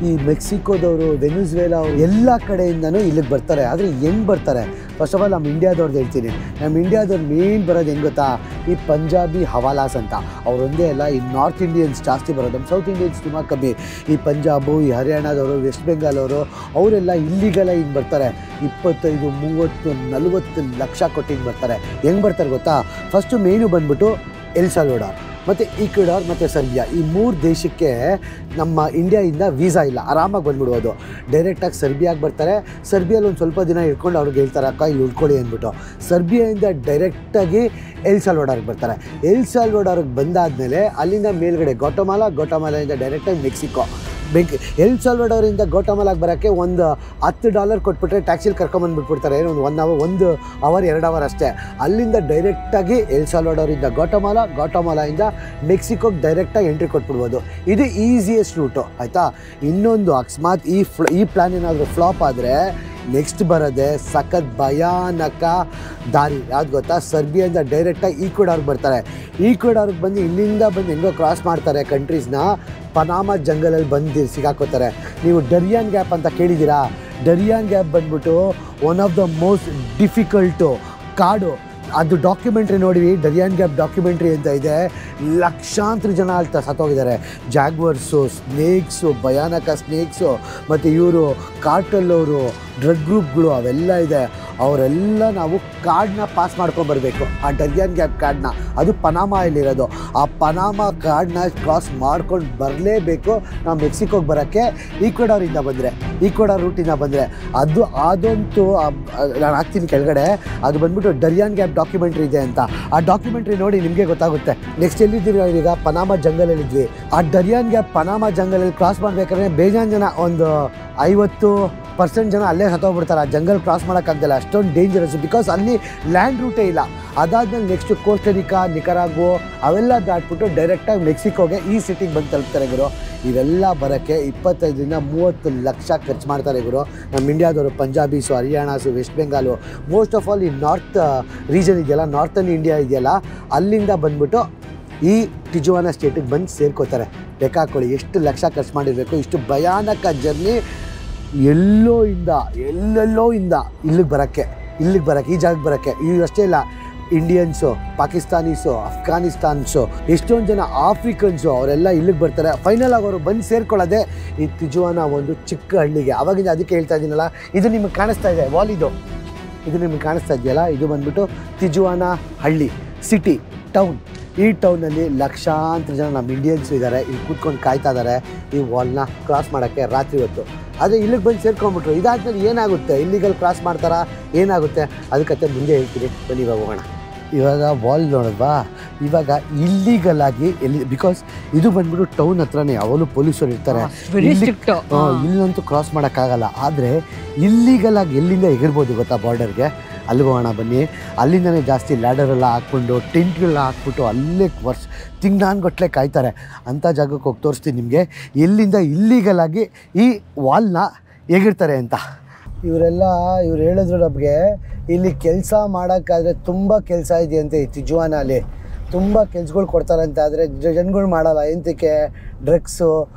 ಈ ಮೆಕ್ಸಿಕೋದವರು, ವೆನಿಜುವೆಲಾ ಅವರು, ಎಲ್ಲ ಕಡೆಯಿಂದನೂ ಇಲ್ಲಿಗೆ ಬರ್ತಾರೆ. ಆದರೆ ಹೆಂಗೆ ಬರ್ತಾರೆ? ಫಸ್ಟ್ ಆಫ್ ಆಲ್ ನಮ್ಮ ಇಂಡಿಯಾದವ್ರದ್ದು ಹೇಳ್ತೀನಿ. ನಮ್ಮ ಇಂಡಿಯಾದವ್ರು ಮೇನ್ ಬರೋದು ಹೆಂಗೆ ಗೊತ್ತಾ, ಈ ಪಂಜಾಬಿ ಹವಾಲಾಸ್ ಅಂತ. ಅವರೊಂದೇ ಅಲ್ಲ, ಈ ನಾರ್ತ್ ಇಂಡಿಯನ್ಸ್ ಜಾಸ್ತಿ ಬರೋದು, ನಮ್ಮ ಸೌತ್ ಇಂಡಿಯನ್ಸ್ ತುಂಬ ಕಮ್ಮಿ. ಈ ಪಂಜಾಬು, ಈ ಹರಿಯಾಣದವರು, ವೆಸ್ಟ್ ಬೆಂಗಾಲ್ ಅವರು, ಅವರೆಲ್ಲ ಇಲ್ಲಿಗೆಲ್ಲ ಹಿಂಗೆ ಬರ್ತಾರೆ. 25, 30, 40 ಲಕ್ಷ ಕೊಟ್ಟು ಹಿಂಗೆ ಬರ್ತಾರೆ. ಹೆಂಗೆ ಬರ್ತಾರೆ ಗೊತ್ತಾ? ಫಸ್ಟು ಮೇನು ಬಂದ್ಬಿಟ್ಟು ಎಲ್ ಸಾಲ್ವಡಾರ್ ಮತ್ತು ಈಕ್ವೆಡಾರ್ ಮತ್ತು ಸರ್ಬಿಯಾ, ಈ 3 ದೇಶಕ್ಕೆ ನಮ್ಮ ಇಂಡಿಯಾದಿಂದ ವೀಸಾ ಇಲ್ಲ, ಆರಾಮಾಗಿ ಬಂದ್ಬಿಡ್ಬೋದು. ಡೈರೆಕ್ಟಾಗಿ ಸರ್ಬಿಯಾಗೆ ಬರ್ತಾರೆ. ಸರ್ಬಿಯಲ್ಲಿ ಒಂದು ಸ್ವಲ್ಪ ದಿನ ಇಟ್ಕೊಂಡು ಅವ್ರಿಗೆ ಹೇಳ್ತಾರೆ, ಅಕ್ಕ ಇಲ್ಲಿ ಉಳ್ಕೊಳ್ಳಿ ಅಂದ್ಬಿಟ್ಟು. ಸರ್ಬಿಯಾಯಿಂದ ಡೈರೆಕ್ಟಾಗಿ ಎಲ್ ಸಾಲ್ವಡಾರ್ಗೆ ಬರ್ತಾರೆ. ಎಲ್ ಸಾಲ್ವಡಾರ್ಗೆ ಬಂದಾದಮೇಲೆ ಅಲ್ಲಿಂದ ಮೇಲ್ಗಡೆ ಗೋಟಮಾಲಾಯಿಂದ ಡೈರೆಕ್ಟಾಗಿ ಮೆಕ್ಸಿಕೋ. ಎಲ್ ಸಾಲ್ವಡಾರಿಂದ ಗೋಟಮಾಲಾಗೆ ಬರೋಕ್ಕೆ ಒಂದು $10 ಕೊಟ್ಬಿಟ್ರೆ ಟ್ಯಾಕ್ಸಿಲಿ ಕರ್ಕೊಂಬಂದುಬಿಟ್ಬಿಡ್ತಾರೆ. ಏನು ಒಂದು 1 ಅವರ್ 2 ಅವರ್ ಅಷ್ಟೇ. ಅಲ್ಲಿಂದ ಡೈರೆಕ್ಟಾಗಿ ಎಲ್ ಸಾಲ್ವಡಾರಿಂದ ಗೋಟಮಾಲಾಯಿಂದ ಮೆಕ್ಸಿಕೋಗೆ ಡೈರೆಕ್ಟಾಗಿ ಎಂಟ್ರಿ ಕೊಟ್ಬಿಡ್ಬೋದು. ಇದು ಈಸಿಯೆಸ್ಟ್ ರೂಟು, ಆಯಿತಾ. ಇನ್ನೊಂದು ಅಕಸ್ಮಾತ್ ಈ ಪ್ಲ್ಯಾನ್ ಏನಾದರೂ ಫ್ಲಾಪ್ ಆದರೆ ನೆಕ್ಸ್ಟ್ ಬರೋದೆ ಸಖತ್ ಭಯಾನಕ ದಾರಿ. ಯಾವ್ದು ಗೊತ್ತಾ? ಸರ್ಬಿಯಾದಿಂದ ಡೈರೆಕ್ಟಾಗಿ ಈಕ್ವೆಡಾರ್ಗೆ ಬರ್ತಾರೆ. ಈಕ್ವೆಡಾರ್ಗೆ ಬಂದು ಇಲ್ಲಿಂದ ಬಂದು ಹೆಂಗೋ ಕ್ರಾಸ್ ಮಾಡ್ತಾರೆ ಕಂಟ್ರೀಸ್ನ, ಪನಾಮ ಜಂಗಲಲ್ಲಿ ಬಂದು ಸಿಗಾಕೋತಾರೆ. ನೀವು ಡರಿಯಾನ್ ಗ್ಯಾಪ್ ಅಂತ ಕೇಳಿದ್ದೀರಾ? ಡರಿಯಾನ್ ಗ್ಯಾಪ್ ಬಂದ್ಬಿಟ್ಟು one of the most difficult ಕಾಡು. ಅದು ಡಾಕ್ಯುಮೆಂಟ್ರಿ ನೋಡಿ, ಡರಿಯಾನ್ ಗ್ಯಾಪ್ ಡಾಕ್ಯುಮೆಂಟ್ರಿ ಅಂತ ಇದೆ. ಲಕ್ಷಾಂತರ ಜನ ಅಲ್ಲಿ ಸತ್ತೋಗಿದ್ದಾರೆ. ಜಾಗ್ವರ್ಸು, ಸ್ನೇಕ್ಸು, ಭಯಾನಕ ಸ್ನೇಕ್ಸು, ಮತ್ತು ಇವರು ಕಾರ್ಟಲ್ಲವರು, ಡ್ರಗ್ ಗ್ರೂಪ್ಗಳು ಅವೆಲ್ಲ ಇದೆ. ಅವರೆಲ್ಲ ನಾವು ಕಾರ್ಡ್ನ ಪಾಸ್ ಮಾಡ್ಕೊಂಬರ್ಬೇಕು, ಆ ಡರಿಯಾನ್ ಗ್ಯಾಪ್ ಕಾರ್ಡ್ನ. ಅದು ಪನಾಮಲ್ಲಿರೋದು. ಆ ಪನಾಮ ಕಾರ್ಡ್ನ ಕ್ರಾಸ್ ಮಾಡ್ಕೊಂಡು ಬರಲೇಬೇಕು ನಾವು ಮೆಕ್ಸಿಕೋಗೆ ಬರೋಕ್ಕೆ. ಈಕ್ವೆಡಾರ್ ರೂಟಿಂದ ಬಂದರೆ ಅದಂತೂ ನಾನು ಹಾಕ್ತೀನಿ ಕೆಳಗಡೆ. ಅದು ಬಂದ್ಬಿಟ್ಟು ಡರಿಯಾನ್ ಗ್ಯಾಪ್ ಡಾಕ್ಯುಮೆಂಟ್ರಿ ಇದೆ ಅಂತ. ಆ ಡಾಕ್ಯುಮೆಂಟ್ರಿ ನೋಡಿ ನಿಮಗೆ ಗೊತ್ತಾಗುತ್ತೆ. ನೆಕ್ಸ್ಟ್ ಎಲ್ಲಿದ್ದೀವಿ ಈಗ? ಪನಾಮ ಜಂಗಲಲ್ಲಿದ್ವಿ. ಆ ಡರಿಯಾನ್ ಗ್ಯಾಪ್ ಪನಾಮ ಜಂಗಲಲ್ಲಿ ಕ್ರಾಸ್ ಮಾಡಬೇಕಾದ್ರೆ ಬೇಜಾನ್ ಜನ, ಒಂದು 50% ಜನ ಅಲ್ಲೇ ಸತ್ತೋಗ್ಬಿಡ್ತಾರೆ. ಆ ಜಂಗಲ್ ಕ್ರಾಸ್ ಮಾಡೋಕ್ಕಾಗ್ದಲ್ಲ, ಅಷ್ಟೊಂದು ಡೇಂಜರಸ್. ಬಿಕಾಸ್ ಅಲ್ಲಿ ಲ್ಯಾಂಡ್ ರೂಟೇ ಇಲ್ಲ. ಅದಾದಮೇಲೆ ನೆಕ್ಸ್ಟು ಕೋಸ್ಟರಿಕಾ, ನಿಕರಾಗೋ ಅವೆಲ್ಲ ದಾಟ್ಬಿಟ್ಟು ಡೈರೆಕ್ಟಾಗಿ ಮೆಕ್ಸಿಕೋಗೆ ಈ ಸಿಟಿಗೆ ಬಂದು ತಲುಪ್ತಾರೆ ಗುರು. ಇವೆಲ್ಲ ಬರೋಕ್ಕೆ 25-30 ಲಕ್ಷ ಖರ್ಚು ಮಾಡ್ತಾರೆ ಗುರು ನಮ್ಮ ಇಂಡಿಯಾದವರು. Punjabis, Haryanas, west Bengal, most of all ಈ ನಾರ್ತ್ ರೀಜನ್ ಇದೆಯಲ್ಲ, ನಾರ್ತನ್ ಇಂಡಿಯಾ ಇದೆಯಲ್ಲ, ಅಲ್ಲಿಂದ ಬಂದ್ಬಿಟ್ಟು ಈ ಟಿಜುವಾನಾ ಸ್ಟೇಟಿಗೆ ಬಂದು ಸೇರ್ಕೋತಾರೆ. ಲೆಕ್ಕಾಕೊಳ್ಳಿ ಎಷ್ಟು ಲಕ್ಷ ಖರ್ಚು ಮಾಡಿರಬೇಕು. ಇಷ್ಟು ಭಯಾನಕ ಜರ್ನಿ ಎಲ್ಲೆಲ್ಲೋ ಇಂದ ಇಲ್ಲಿಗೆ ಬರೋಕ್ಕೆ, ಈ ಜಾಗಕ್ಕೆ ಬರೋಕ್ಕೆ. ಇವು ಅಷ್ಟೇ ಇಲ್ಲ, ಇಂಡಿಯನ್ಸು, ಪಾಕಿಸ್ತಾನೀಸು, ಅಫ್ಘಾನಿಸ್ತಾನ್ಸು, ಎಷ್ಟೊಂದು ಜನ ಆಫ್ರಿಕನ್ಸು ಅವರೆಲ್ಲ ಇಲ್ಲಿಗೆ ಬರ್ತಾರೆ. ಫೈನಲ್ ಆಗಿ ಅವರು ಬಂದು ಸೇರ್ಕೊಳ್ಳೋದೆ ಈ ಟಿಜುವಾನಾ ಒಂದು ಚಿಕ್ಕ ಹಳ್ಳಿಗೆ. ಅವಾಗಿಂದ ಅದಕ್ಕೆ ಹೇಳ್ತಾ ಇದ್ದೀನಲ್ಲ, ಇದು ನಿಮಗೆ ಕಾಣಿಸ್ತಾ ಇದೆ ವಾಲ್, ಇದು ನಿಮಗೆ ಕಾಣಿಸ್ತಾ ಇದೆಯಲ್ಲ, ಇದು ಬಂದ್ಬಿಟ್ಟು ಟಿಜುವಾನಾ ಹಳ್ಳಿ, ಸಿಟಿ, ಟೌನ್. ಈ ಟೌನಲ್ಲಿ ಲಕ್ಷಾಂತರ ಜನ ನಮ್ಮ ಇಂಡಿಯನ್ಸು ಇದ್ದಾರೆ. ಇಲ್ಲಿ ಕೂತ್ಕೊಂಡು ಕಾಯ್ತಾ ಇದ್ದಾರೆ ಈ ವಾಲ್ನ ಕ್ರಾಸ್ ಮಾಡೋಕ್ಕೆ ರಾತ್ರಿ ಹೊತ್ತು. ಆದರೆ ಇಲ್ಲಿಗೆ ಬಂದು ಸೇರ್ಕೊಂಡ್ಬಿಟ್ರು. ಇದಾದ್ಮೇಲೆ ಏನಾಗುತ್ತೆ? ಇಲ್ಲಿಗಲ್ ಕ್ರಾಸ್ ಮಾಡ್ತಾರಾ? ಏನಾಗುತ್ತೆ? ಅದಕ್ಕೆ ಮುಂದೆ ಹೇಳ್ತೀನಿ, ಬನ್ನಿ ಇವಾಗ ಹೋಗೋಣ. ಇವಾಗ ವಾಲ್ ನೋಡಿದ್ವಾ? ಇವಾಗ ಇಲ್ಲಿಗಲ್ ಆಗಿ ಬಿಕಾಸ್ ಇದು ಬಂದ್ಬಿಟ್ಟು ಟೌನ್ ಹತ್ರನೇ, ಅವಳು ಪೊಲೀಸರು ಇರ್ತಾರೆ. ಇಲ್ಲಂತೂ ಕ್ರಾಸ್ ಮಾಡೋಕ್ಕಾಗಲ್ಲ. ಆದರೆ ಇಲ್ಲಿಗಲ್ ಆಗಿ ಎಲ್ಲಿಂದ ಎಗಿರ್ಬೋದು ಗೊತ್ತಾ ಬಾರ್ಡರ್ಗೆ? ಅಲ್ಲಿಗೆ ಹೋಗೋಣ ಬನ್ನಿ. ಅಲ್ಲಿಂದನೇ ಜಾಸ್ತಿ ಲ್ಯಾಡರೆಲ್ಲ ಹಾಕ್ಕೊಂಡು ಟೆಂಟ್ಗಳನ್ನ ಹಾಕ್ಬಿಟ್ಟು ಅಲ್ಲೇ ತಿಂಗ್ಳಾನ್ಗಟ್ಲೆ ಕಾಯ್ತಾರೆ. ಅಂಥ ಜಾಗಕ್ಕೆ ಹೋಗಿ ತೋರಿಸ್ತೀನಿ ನಿಮಗೆ ಎಲ್ಲಿಂದ ಇಲ್ಲಿಗಲ್ ಆಗಿ ಈ ವಾಲ್ನ ಎಗಿರ್ತಾರೆ ಅಂತ. ಇವ್ರು ಹೇಳಿದ್ರು ನಮಗೆ, ಇಲ್ಲಿ ಕೆಲಸ ಮಾಡೋಕ್ಕಾದರೆ ತುಂಬ ಕೆಲಸ ಇದೆಯಂತೆ ಈ ಟಿಜುವಾನಲ್ಲಿ. ತುಂಬ ಕೆಲ್ಸಗಳು ಕೊಡ್ತಾರಂತ. ಆದರೆ ಜನಗಳು ಮಾಡಲ್ಲ. ಎಂತಕ್ಕೆ? ಡ್ರಗ್ಸು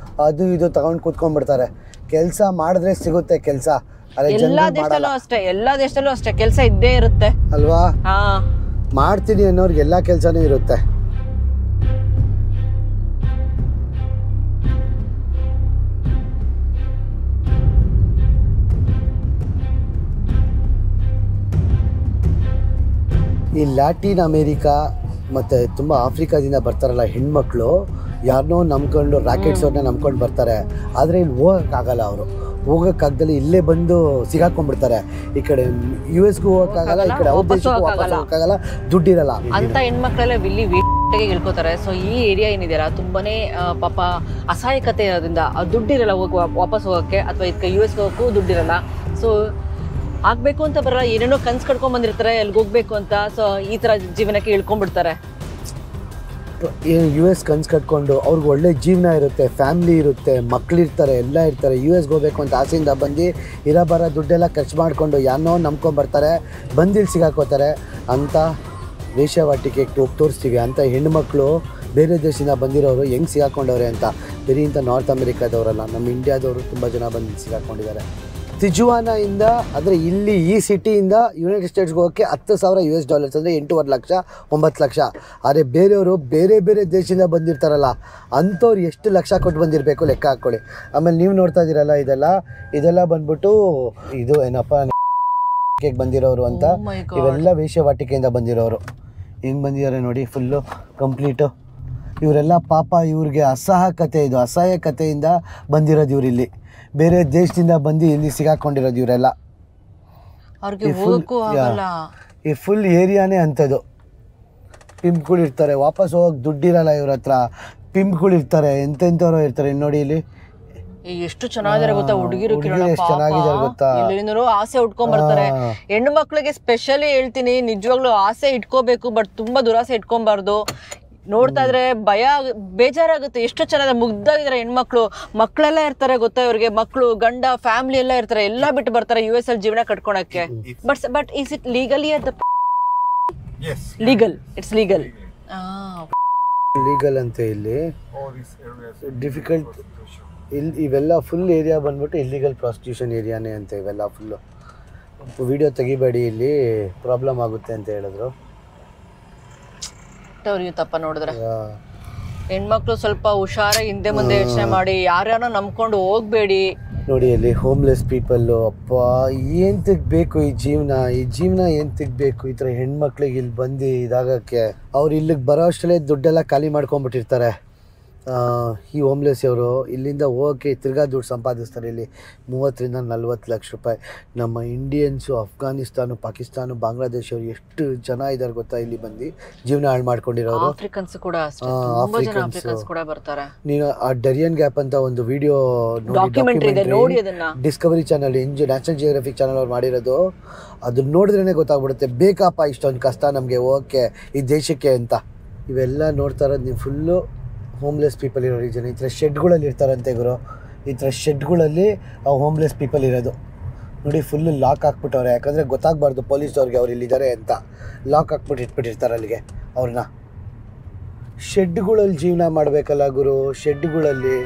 ಅದು ಇದು ತಗೊಂಡು ಕೂತ್ಕೊಂಡ್ಬಿಡ್ತಾರೆ. ಕೆಲಸ ಮಾಡಿದ್ರೆ ಸಿಗುತ್ತೆ ಕೆಲಸ. ಎಲ್ಲ ದೇಶದಲ್ಲೂ ಅಷ್ಟೇ ಕೆಲಸ ಇದ್ದೇ ಇರುತ್ತೆ ಅಲ್ವಾ? ಮಾಡ್ತೀನಿ ಅನ್ನೋರ್ಗೆ ಎಲ್ಲ ಕೆಲಸನೂ ಇರುತ್ತೆ. ಈ ಲ್ಯಾಟಿನ್ ಅಮೇರಿಕಾ ಮತ್ತು ತುಂಬ ಆಫ್ರಿಕಾದಿಂದ ಬರ್ತಾರಲ್ಲ ಹೆಣ್ಮಕ್ಳು ಯಾರನ್ನೋ ನಂಬ್ಕೊಂಡು ರಾಕೆಟ್ಸವ್ರನ್ನ ನಂಬ್ಕೊಂಡು ಬರ್ತಾರೆ. ಆದರೆ ಇಲ್ಲಿ ಹೋಗೋಕ್ಕಾಗಲ್ಲ, ಅವರು ಹೋಗೋಕ್ಕಾಗ್ದಲ್ಲಿ ಇಲ್ಲೇ ಬಂದು ಸಿಗಾಕೊಂಡ್ಬಿಡ್ತಾರೆ. ಈ ಕಡೆ US ಗೂ ಹೋಗೋಕ್ಕಾಗಲ್ಲ, ಈ ಕಡೆ ಅವ್ರ ದೇಶಕ್ಕೂ ವಾಪಸ್ ಹೋಗೋಕ್ಕಾಗಲ್ಲ, ದುಡ್ಡಿರಲ್ಲ ಅಂತ ಹೆಣ್ಮಕ್ಳೆಲ್ಲ ಇಲ್ಲಿ ವೀಟಿಗೆ ಇಳ್ಕೋತಾರೆ. ಸೊ ಈ ಏರಿಯಾ ಏನಿದೆಯಲ್ಲ ತುಂಬಾನೇ ಪಾಪ ಅಸಹಾಯಕತೆ ಇರೋದ್ರಿಂದ ದುಡ್ಡಿರಲ್ಲ ವಾಪಸ್ ಹೋಗೋಕ್ಕೆ, ಅಥವಾ ಇದಕ್ಕೆ US ಹೋಗೋಕ್ಕೂ ದುಡ್ಡಿರಲ್ಲ. ಸೊ ಆಗ್ಬೇಕು ಅಂತ ಬರಲ್ಲ, ಏನೇನೋ ಕನ್ಸು ಕಟ್ಕೊಂಡ್ ಬಂದಿರ್ತಾರೆ ಎಲ್ಲಿಗೆ ಹೋಗ್ಬೇಕು ಅಂತ. ಸೊ ಈ ತರ ಜೀವನಕ್ಕೆ ಇಳ್ಕೊಂಡ್ಬಿಡ್ತಾರೆ. US ಕನ್ಸು ಕಟ್ಕೊಂಡು ಅವ್ರಿಗೆ ಒಳ್ಳೆ ಜೀವನ ಇರುತ್ತೆ, ಫ್ಯಾಮ್ಲಿ ಇರುತ್ತೆ, ಮಕ್ಕಳಿರ್ತಾರೆ, ಎಲ್ಲ ಇರ್ತಾರೆ. US ಹೋಗ್ಬೇಕು ಅಂತ ಆಸೆಯಿಂದ ಬಂದು ಇರೋ ದುಡ್ಡೆಲ್ಲ ಖರ್ಚು ಮಾಡಿಕೊಂಡು ಯಾರನ್ನೋ ನಂಬ್ಕೊಂಬರ್ತಾರೆ, ಬಂದಿಲ್ಲಿ ಸಿಗಾಕೋತಾರೆ. ಅಂಥ ವೇಶ್ಯಾವಾಟಿಕೆ ತೋರಿಸ್ತೀವಿ. ಅಂಥ ಹೆಣ್ಮಕ್ಳು ಬೇರೆ ದೇಶದಿಂದ ಬಂದಿರೋರು ಹೆಂಗೆ ಸಿಗಾಕೊಂಡವ್ರೆ ಅಂತ. ಬರೀ ಇಂಥ ನಾರ್ತ್ ಅಮೆರಿಕಾದವರಲ್ಲ, ನಮ್ಮ ಇಂಡಿಯಾದವರು ತುಂಬ ಜನ ಬಂದು ಸಿಗಾಕೊಂಡಿದ್ದಾರೆ. ತಿಜುವಾನಾಯಿಂದ ಅಂದರೆ ಇಲ್ಲಿ ಈ ಸಿಟಿಯಿಂದ ಯುನೈಟೆಡ್ ಸ್ಟೇಟ್ಸ್ಗೆ ಹೋಗೋಕ್ಕೆ $10,000 ಅಂದರೆ 8.5 ಲಕ್ಷ 9 ಲಕ್ಷ. ಆದರೆ ಬೇರೆಯವರು ಬೇರೆ ಬೇರೆ ದೇಶದಿಂದ ಬಂದಿರ್ತಾರಲ್ಲ, ಅಂಥವ್ರು ಎಷ್ಟು ಲಕ್ಷ ಕೊಟ್ಟು ಬಂದಿರಬೇಕು ಲೆಕ್ಕ ಹಾಕ್ಕೊಳ್ಳಿ. ಆಮೇಲೆ ನೀವು ನೋಡ್ತಾ ಇದ್ದೀರಲ್ಲ, ಇದೆಲ್ಲ ಬಂದ್ಬಿಟ್ಟು ಇದು ಏನಪ್ಪ ಬಂದಿರೋರು ಅಂತ. ಇವೆಲ್ಲ ವೇಶ್ಯಾವಾಟಿಕೆಯಿಂದ ಬಂದಿರೋರು. ಹೆಂಗೆ ಬಂದಿದ್ದಾರೆ ನೋಡಿ, ಫುಲ್ಲು ಕಂಪ್ಲೀಟು. ಇವರೆಲ್ಲ ಪಾಪ ಇವ್ರಿಗೆ ಅಸಹಾಯಕತೆಯಿಂದ ಬಂದಿರೋದು. ಇವರಿಲ್ಲಿ ಬೇರೆ ದೇಶದಿಂದ ಬಂದು ಇಲ್ಲಿ ಸಿಗಾಕೊಂಡಿರೋದು ಇವರೆಲ್ಲ. ಈ ಫುಲ್ ಏರಿಯಾನೇ ಅಂಥದ್ದು. ಪಿಂಪ್ಗಳಿರ್ತಾರೆ, ವಾಪಸ್ ಹೋಗಕ್ಕೆ ದುಡ್ಡಿರಲ್ಲ ಇವ್ರ ಹತ್ರ. ಪಿಂಪ್ಗಳಿರ್ತಾರೆ, ಎಂತೆಂಥವ್ರು ಇರ್ತಾರೆ. ನೋಡಿ ಇಲ್ಲಿ ಎಷ್ಟು ಚೆನ್ನಾಗಿದ್ದಾರೆ ಗೊತ್ತಾ ಹುಡುಗಿರು, ಚೆನ್ನಾಗಿದ್ದಾರೆ ಗೊತ್ತಾ. ಆಸೆ ಉಟ್ಕೊಂಡ್ ಬರ್ತಾರೆ. ಹೆಣ್ಣು ಮಕ್ಳಿಗೆ ಸ್ಪೆಷಲಿ ಹೇಳ್ತೀನಿ, ನಿಜವಾಗ್ಲೂ ಆಸೆ ಇಟ್ಕೋಬೇಕು, ಬಟ್ ತುಂಬಾ ದುರಾಸೆ ಇಟ್ಕೊಬಾರ್ದು. ನೋಡ್ತಾ ಇದ್ರೆ ಬೇಜಾರಾಗುತ್ತೆ. ಎಷ್ಟು ಚೆನ್ನಾಗಿ ಮುಗ್ದಾಗಿದ್ದಾರೆ ಹೆಣ್ಮಕ್ಳು. ಮಕ್ಕಳೆಲ್ಲ ಇರ್ತಾರೆ ಗೊತ್ತಾ ಇವ್ರಿಗೆ, ಮಕ್ಕಳು, ಗಂಡ, ಫ್ಯಾಮಿಲಿ ಎಲ್ಲ ಇರ್ತಾರೆ. ಎಲ್ಲ ಬಿಟ್ಟು ಬರ್ತಾರೆ US ಅಲ್ಲಿ ಜೀವನ ಕಟ್ಕೊಳಕ್ಕೆ. But is it legally at the legal? It's legal. Legal ಅಂತ ಇಲ್ಲಿ ಡಿಫಿಕಲ್ಟ್. ಇಲ್ಲಿ ಇವೆಲ್ಲ ಫುಲ್ ಏರಿಯಾ ಬಂದ್ಬಿಟ್ಟು ಇಲ್ಲಿಗಲ್ ಪ್ರಾಸ್ಟಿಟ್ಯೂಷನ್ ಏರಿಯಾನೇ ಅಂತ. ಇವೆಲ್ಲ ಫುಲ್ಲು ವಿಡಿಯೋ ತೆಗಿಬೇಡಿ, ಇಲ್ಲಿ ಪ್ರಾಬ್ಲಮ್ ಆಗುತ್ತೆ ಅಂತ ಹೇಳಿದ್ರು. ಅವ್ರಿಗೆ ತಪ್ಪ ನೋಡಿದ್ರೆ ಹೆಣ್ಮಕ್ಳು ಸ್ವಲ್ಪ ಹುಷಾರಾಗಿ ಹಿಂದೆ ಮುಂದೆ ಯೋಚನೆ ಮಾಡಿ, ಯಾರ್ಯಾರೋ ನಂಬ್ಕೊಂಡು ಹೋಗ್ಬೇಡಿ. ನೋಡಿ ಅಲ್ಲಿ ಹೋಮ್ಲೆಸ್ ಪೀಪಲ್ಲು. ಅಪ್ಪ ಏಂತಕ್ಕೆ ಬೇಕು ಈ ಜೀವನ ಏಂತಕ್ಕೆ ಬೇಕು? ಈ ಥರ ಹೆಣ್ಮಕ್ಳಿಗೆ ಇಲ್ಲಿ ಬಂದು ಇದಾಗಕ್ಕೆ. ಅವ್ರು ಇಲ್ಲಿಗೆ ಬರೋ ಅಷ್ಟರಲ್ಲೇ ದುಡ್ಡೆಲ್ಲ ಖಾಲಿ ಮಾಡ್ಕೊಂಡ್ಬಿಟ್ಟಿರ್ತಾರೆ. ಈ ಹೋಮ್ಲೆಸ್ ಅವರು ಇಲ್ಲಿಂದ ಹೋಗೋಕ್ಕೆ ತಿರ್ಗಾ ದುಡ್ಡು ಸಂಪಾದಿಸ್ತಾರೆ. ಇಲ್ಲಿ 30 ರಿಂದ 40 ಲಕ್ಷ ರೂಪಾಯಿ. ನಮ್ಮ ಇಂಡಿಯನ್ಸು, ಅಫ್ಘಾನಿಸ್ತಾನ, ಪಾಕಿಸ್ತಾನ, ಬಾಂಗ್ಲಾದೇಶ ಅವರು ಎಷ್ಟು ಜನ ಇದ್ದಾರೆ ಗೊತ್ತಾ ಇಲ್ಲಿ ಬಂದು ಜೀವನ ಹಾಳು ಮಾಡ್ಕೊಂಡಿರೋರು. ಆಫ್ರಿಕನ್ಸ್ ಕೂಡ ಬರ್ತಾರೆ. ನೀನು ಆ ಡರಿಯನ್ ಗ್ಯಾಪ್ ಅಂತ ಒಂದು video Discovery channel, national geographic channel ಅವ್ರು ಮಾಡಿರೋದು, ಅದನ್ನ ನೋಡಿದ್ರೇ ಗೊತ್ತಾಗ್ಬಿಡುತ್ತೆ ಬೇಕಪ್ಪ ಇಷ್ಟೊಂದು ಕಷ್ಟ ನಮಗೆ ಹೋಗೋಕ್ಕೆ ಈ ದೇಶಕ್ಕೆ ಅಂತ. ಇವೆಲ್ಲ ನೋಡ್ತಾ ಇರೋದು ನೀವು ಫುಲ್ಲು ಹೋಮ್ಲೆಸ್ ಪೀಪಲ್ ಇರೋ ರೀಸನ್. ಈ ಥರ ಶೆಡ್ಗಳಲ್ಲಿ ಇರ್ತಾರಂತೆ ಗುರು. ಈ ಥರ ಶೆಡ್ಗಳಲ್ಲಿ ಆ ಹೋಮ್ಲೆಸ್ ಪೀಪಲ್ ಇರೋದು ನೋಡಿ. ಫುಲ್ಲು ಲಾಕ್ ಹಾಕ್ಬಿಟ್ಟವ್ರೆ, ಯಾಕಂದರೆ ಗೊತ್ತಾಗಬಾರ್ದು ಪೊಲೀಸ್ನವ್ರಿಗೆ ಅವ್ರು ಇಲ್ಲಿದ್ದಾರೆ ಅಂತ. ಲಾಕ್ ಹಾಕ್ಬಿಟ್ಟು ಇಟ್ಬಿಟ್ಟಿರ್ತಾರೆ ಅಲ್ಲಿಗೆ ಅವ್ರನ್ನ. ಶೆಡ್ಗಳಲ್ಲಿ ಜೀವನ ಮಾಡಬೇಕಲ್ಲ ಗುರು, ಶೆಡ್ಗಳಲ್ಲಿ.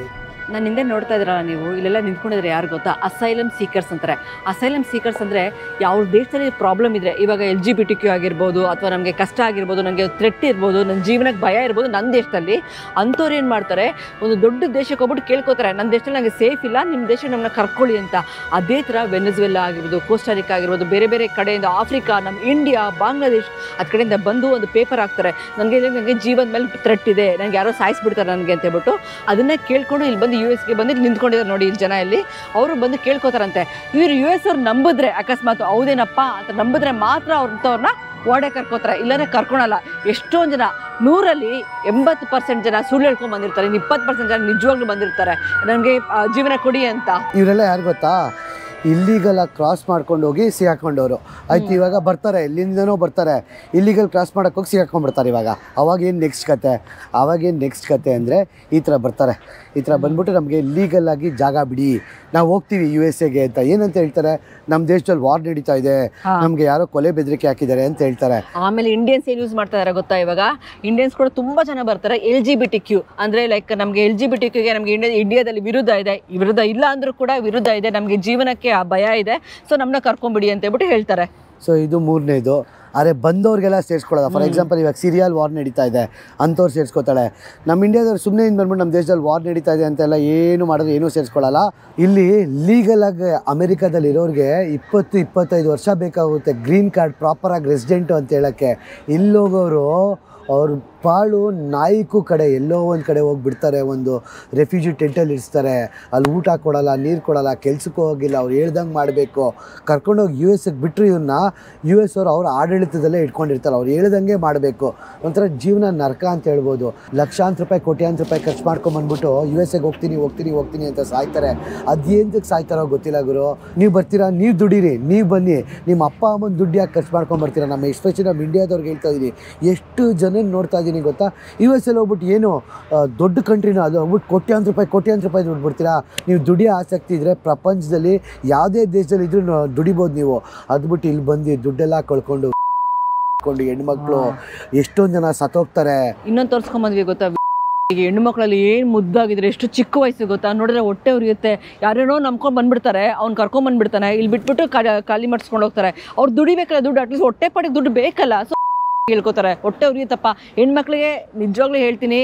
ನಾನು ಹಿಂದೆ ನೋಡ್ತಾ ಇದ್ರಲ್ಲ ನೀವು, ಇಲ್ಲೆಲ್ಲ ನಿಂತ್ಕೊಂಡಿದ್ರೆ ಯಾರು ಗೊತ್ತಾ? ಅಸೈಲಮ್ ಸೀಕರ್ಸ್ ಅಂತಾರೆ. ಅಸೈಲಮ್ ಸೀಕರ್ಸ್ ಅಂದರೆ ಯಾವ ದೇಶದಲ್ಲಿ ಪ್ರಾಬ್ಲಮ್ ಇದ್ದರೆ, ಇವಾಗ LGBTQ ಆಗಿರ್ಬೋದು, ಅಥವಾ ನಮಗೆ ಕಷ್ಟ ಆಗಿರ್ಬೋದು, ನನಗೆ ಥ್ರೆಟ್ ಇರ್ಬೋದು, ನನ್ನ ಜೀವನಕ್ಕೆ ಭಯ ಇರ್ಬೋದು, ನನ್ನ ದೇಶದಲ್ಲಿ ಅಂಥವ್ರು ಏನು ಮಾಡ್ತಾರೆ, ಒಂದು ದೊಡ್ಡ ದೇಶಕ್ಕೆ ಹೋಗ್ಬಿಟ್ಟು ಕೇಳ್ಕೊತಾರೆ, ನನ್ನ ದೇಶದಲ್ಲಿ ನನಗೆ ಸೇಫ್ ಇಲ್ಲ, ನಿಮ್ಮ ದೇಶಕ್ಕೆ ನಮ್ಮನ್ನ ಕರ್ಕೊಳ್ಳಿ ಅಂತ. ಅದೇ ಥರ ವೆನೆಜುವೆಲಾ ಆಗಿರ್ಬೋದು, ಕೋಸ್ಟಾರಿಕಾ ಆಗಿರ್ಬೋದು, ಬೇರೆ ಬೇರೆ ಕಡೆಯಿಂದ, ಆಫ್ರಿಕಾ, ನಮ್ಮ ಇಂಡಿಯಾ, ಬಾಂಗ್ಲಾದೇಶ್ ಅದು ಕಡೆಯಿಂದ ಬಂದು ಒಂದು ಪೇಪರ್ ಹಾಕ್ತಾರೆ, ನನಗೆ ಜೀವನ ಮೇಲೆ ಥ್ರೆಟ್ ಇದೆ, ನನಗೆ ಯಾರೋ ಸಾಯಿಸ್ಬಿಡ್ತಾರೆ ನನಗೆ ಅಂತ ಹೇಳ್ಬಿಟ್ಟು. ಅದನ್ನೇ ಕೇಳ್ಕೊಂಡು ಇಲ್ಲಿ ಬಂದು US ಬಂದು ನಿಂತ್ಕೊಂಡಿದ್ದಾರೆ ನೋಡಿ ಇಲ್ಲಿ ಜನ. ಇಲ್ಲಿ ಅವರು ಬಂದು ಕೇಳ್ಕೊತಾರಂತೆ. ಇವರು US ಅವ್ರು ನಂಬಿದ್ರೆ, ಅಕಸ್ಮಾತ್ ಹೌದೇನಪ್ಪ ಅಂತ ನಂಬಿದ್ರೆ ಮಾತ್ರ ಅವ್ರನ್ನ ಓಡೆ ಕರ್ಕೋತಾರೆ, ಇಲ್ಲಾಂದ್ರೆ ಕರ್ಕೊಳಲ್ಲ. ಎಷ್ಟೊಂದು ಜನ, 100ರಲ್ಲಿ 80% ಜನ ಸುಳ್ಳು ಹೇಳ್ಕೊಂಡು ಬಂದಿರ್ತಾರೆ, 20% ಜನ ನಿಜವಾಗ್ಲೂ ಬಂದಿರ್ತಾರೆ ನನಗೆ ಜೀವನ ಕೊಡಿ ಅಂತ. ಇವರೆಲ್ಲ ಯಾರು ಗೊತ್ತಾ? ಇಲ್ಲಿಗಲ್ ಕ್ರಾಸ್ ಮಾಡ್ಕೊಂಡು ಹೋಗಿ ಸಿಗಾಕೊಂಡವರು. ಆಯ್ತು, ಇವಾಗ ಬರ್ತಾರೆ, ಎಲ್ಲಿಂದನೋ ಬರ್ತಾರೆ, ಇಲ್ಲಿಗಲ್ ಕ್ರಾಸ್ ಮಾಡೋಕ್ಕೆ ಹೋಗಿ ಸಿಗಾಕೊಂಡ್ಬಿಡ್ತಾರೆ. ಅವಾಗೇನು ನೆಕ್ಸ್ಟ್ ಕತೆ ಅಂದರೆ ಈ ಥರ ಬರ್ತಾರೆ. ಈ ಥರ ಬಂದ್ಬಿಟ್ಟು ನಮಗೆ ಲೀಗಲಾಗಿ ಜಾಗ ಬಿಡಿ, ನಾವು ಹೋಗ್ತೀವಿ USA ಅಂತ. ಏನಂತ ಹೇಳ್ತಾರೆ? ನಮ್ಮ ದೇಶದಲ್ಲಿ ವಾರ್ ನಡೀತಾ ಇದೆ, ನಮಗೆ ಯಾರೋ ಕೊಲೆ ಬೆದರಿಕೆ ಹಾಕಿದ್ದಾರೆ ಅಂತ ಹೇಳ್ತಾರೆ. ಆಮೇಲೆ ಇಂಡಿಯನ್ಸ್ ಏನು ಯೂಸ್ ಮಾಡ್ತಾ ಇದ್ದಾರೆ ಗೊತ್ತಾ? ಇವಾಗ ಇಂಡಿಯನ್ಸ್ ಕೂಡ ತುಂಬ ಜನ ಬರ್ತಾರೆ. LGBTQ ಅಂದರೆ ಲೈಕ್ ನಮಗೆ LGBTQಗೆ ನಮಗೆ ಇಂಡಿಯಾದಲ್ಲಿ ವಿರುದ್ಧ ಇದೆ, ವಿರುದ್ಧ ಇಲ್ಲ ಅಂದರೂ ಕೂಡ ವಿರುದ್ಧ ಇದೆ, ನಮಗೆ ಜೀವನಕ್ಕೆ ಆ ಭಯ ಇದೆ, ಸೊ ನಮ್ಮನ್ನ ಕರ್ಕೊಂಬಿಡಿ ಅಂತ ಹೇಳ್ಬಿಟ್ಟು ಹೇಳ್ತಾರೆ. ಸೊ ಇದು ಮೂರನೇದು. ಆದರೆ ಬಂದವ್ರಿಗೆಲ್ಲ ಸೇರಿಸ್ಕೊಳ್ಳೋದು. ಫಾರ್ ಎಕ್ಸಾಂಪಲ್ ಇವಾಗ ಸಿರಿಯಲ್ ವಾರ್ ನಡೀತಾ ಇದೆ ಅಂಥವ್ರು ಸೇರಿಸ್ಕೋತಾಳೆ. ನಮ್ಮ ಇಂಡಿಯಾದವ್ರು ಸುಮ್ಮನೆ ಬಂದ್ಬಿಟ್ಟು ನಮ್ಮ ದೇಶದಲ್ಲಿ ವಾರ್ ನಡೀತಾ ಇದೆ ಅಂತೆಲ್ಲ ಏನು ಮಾಡಿದ್ರೆ ಏನೂ ಸೇರಿಸ್ಕೊಳ್ಳಲ್ಲ. ಇಲ್ಲಿ ಲೀಗಲಾಗಿ ಅಮೆರಿಕಾದಲ್ಲಿ ಇರೋರಿಗೆ 20-25 ವರ್ಷ ಬೇಕಾಗುತ್ತೆ ಗ್ರೀನ್ ಕಾರ್ಡ್ ಪ್ರಾಪರಾಗಿ ರೆಸಿಡೆಂಟು ಅಂತ ಹೇಳೋಕ್ಕೆ. ಇಲ್ಲೋಗೋರು ಅವ್ರ ಪಾಳು ನಾಯಿಕೂ ಕಡೆ ಎಲ್ಲೋ ಒಂದು ಕಡೆ ಹೋಗಿಬಿಡ್ತಾರೆ, ಒಂದು ರೆಫ್ಯೂಜಿ ಟೆಂಟಲ್ಲಿ ಇರಿಸ್ತಾರೆ, ಅಲ್ಲಿ ಊಟ ಕೊಡೋಲ್ಲ, ನೀರು ಕೊಡೋಲ್ಲ, ಕೆಲ್ಸಕ್ಕೂ ಹೋಗಿಲ್ಲ, ಅವ್ರು ಹೇಳ್ದಂಗೆ ಮಾಡಬೇಕು. ಕರ್ಕೊಂಡೋಗಿ USA ಬಿಟ್ಟರು ಇವನ್ನ US ಅವರು ಅವ್ರ ಆಡಳಿತದಲ್ಲೇ ಇಟ್ಕೊಂಡಿರ್ತಾರೆ, ಅವ್ರು ಹೇಳ್ದಂಗೆ ಮಾಡಬೇಕು. ಒಂಥರ ಜೀವನ ನರಕ ಅಂತ ಹೇಳ್ಬೋದು. ಲಕ್ಷಾಂತರ ರೂಪಾಯಿ ಕೋಟ್ಯಾಂತರ ರೂಪಾಯಿ ಖರ್ಚು ಮಾಡ್ಕೊಂಬಂದ್ಬಿಟ್ಟು USA ಹೋಗ್ತೀನಿ ಅಂತ ಸಾಯ್ತಾರೆ. ಅದೇಂತಕ್ಕೆ ಸಾಯ್ತಾರೋ ಗೊತ್ತಿಲ್ಲ ಗುರು. ನೀವು ಬರ್ತೀರಾ, ನೀವು ದುಡೀರಿ, ನೀವು ಬನ್ನಿ, ನಿಮ್ಮ ಅಪ್ಪ ಅಮ್ಮನ ದುಡ್ಡು ಯಾಕೆ ಖರ್ಚು ಮಾಡ್ಕೊಂಬರ್ತೀರಾ? ನಮ್ಮ ಎಸ್ಪೆಷಲಿ ನಮ್ಮ ಇಂಡಿಯಾದವ್ರಿಗೆ ಹೇಳ್ತಾ ಇದ್ದೀನಿ, ಎಷ್ಟು ಜನ ನೋಡ್ತಾ ಇದ್ದೀನಿ ಗೊತ್ತಾ, US ಹೋಗ್ಬಿಟ್ಟು ಏನು ದೊಡ್ಡ ಕಂಟ್ರಿನ ಅದು ಹೋಗ್ಬಿಟ್ಟು ಕೋಟ್ಯಾಂತರ ರೂಪಾಯಿ ದುಡ್ಡು ಬಿಡ್ತೀರಾ? ನೀವು ದುಡಿಯೋ ಆಸಕ್ತಿ ಇದ್ದರೆ ಪ್ರಪಂಚದಲ್ಲಿ ಯಾವುದೇ ದೇಶದಲ್ಲಿ ಇದ್ರೂ ದುಡಿಬೋದು ನೀವು. ಅದು ಬಿಟ್ಟು ಇಲ್ಲಿ ಬಂದು ದುಡ್ಡೆಲ್ಲ ಕಳ್ಕೊಂಡು ಹೆಣ್ಮಕ್ಳು ಎಷ್ಟೊಂದು ಜನ ಸತ್ತೋಗ್ತಾರೆ. ಇನ್ನೊಂದು ತೋರಿಸ್ಕೊಂಬಂದ್ವಿ ಗೊತ್ತಾ, ಈಗ ಹೆಣ್ಣು ಮಕ್ಕಳಲ್ಲಿ ಏನು ಮುದ್ದಾಗಿದ್ರೆ ಎಷ್ಟು ಚಿಕ್ಕ ವಯಸ್ಸು ಗೊತ್ತಾ, ನೋಡಿದ್ರೆ ಹೊಟ್ಟೆ ಉರಿಯುತ್ತೆ. ಯಾರೇನೋ ನಂಬ್ಕೊಂಡು ಬಂದ್ಬಿಡ್ತಾರೆ, ಅವ್ನು ಕರ್ಕೊಂಬಂದ್ಬಿಡ್ತಾನೆ, ಇಲ್ಲಿ ಬಿಟ್ಬಿಟ್ಟು ಖಾಲಿ ಮಾಡಿಸ್ಕೊಂಡು ಹೋಗ್ತಾರೆ. ಅವ್ರು ದುಡಿಬೇಕಲ್ಲ ದುಡ್ಡು, ಅಟ್ಲೀಸ್ಟ್ ಹೊಟ್ಟೆ ಪಾಡಿಗೆ ದುಡ್ಡು ಬೇಕಲ್ಲ. ಸೊ ಹೇಳ್ಕೊತಾರೆ, ಹೊಟ್ಟೆ ಉರಿಯುತ್ತಪ್ಪ. ಹೆಣ್ಮಕ್ಳಿಗೆ ನಿಜವಾಗ್ಲೂ ಹೇಳ್ತೀನಿ,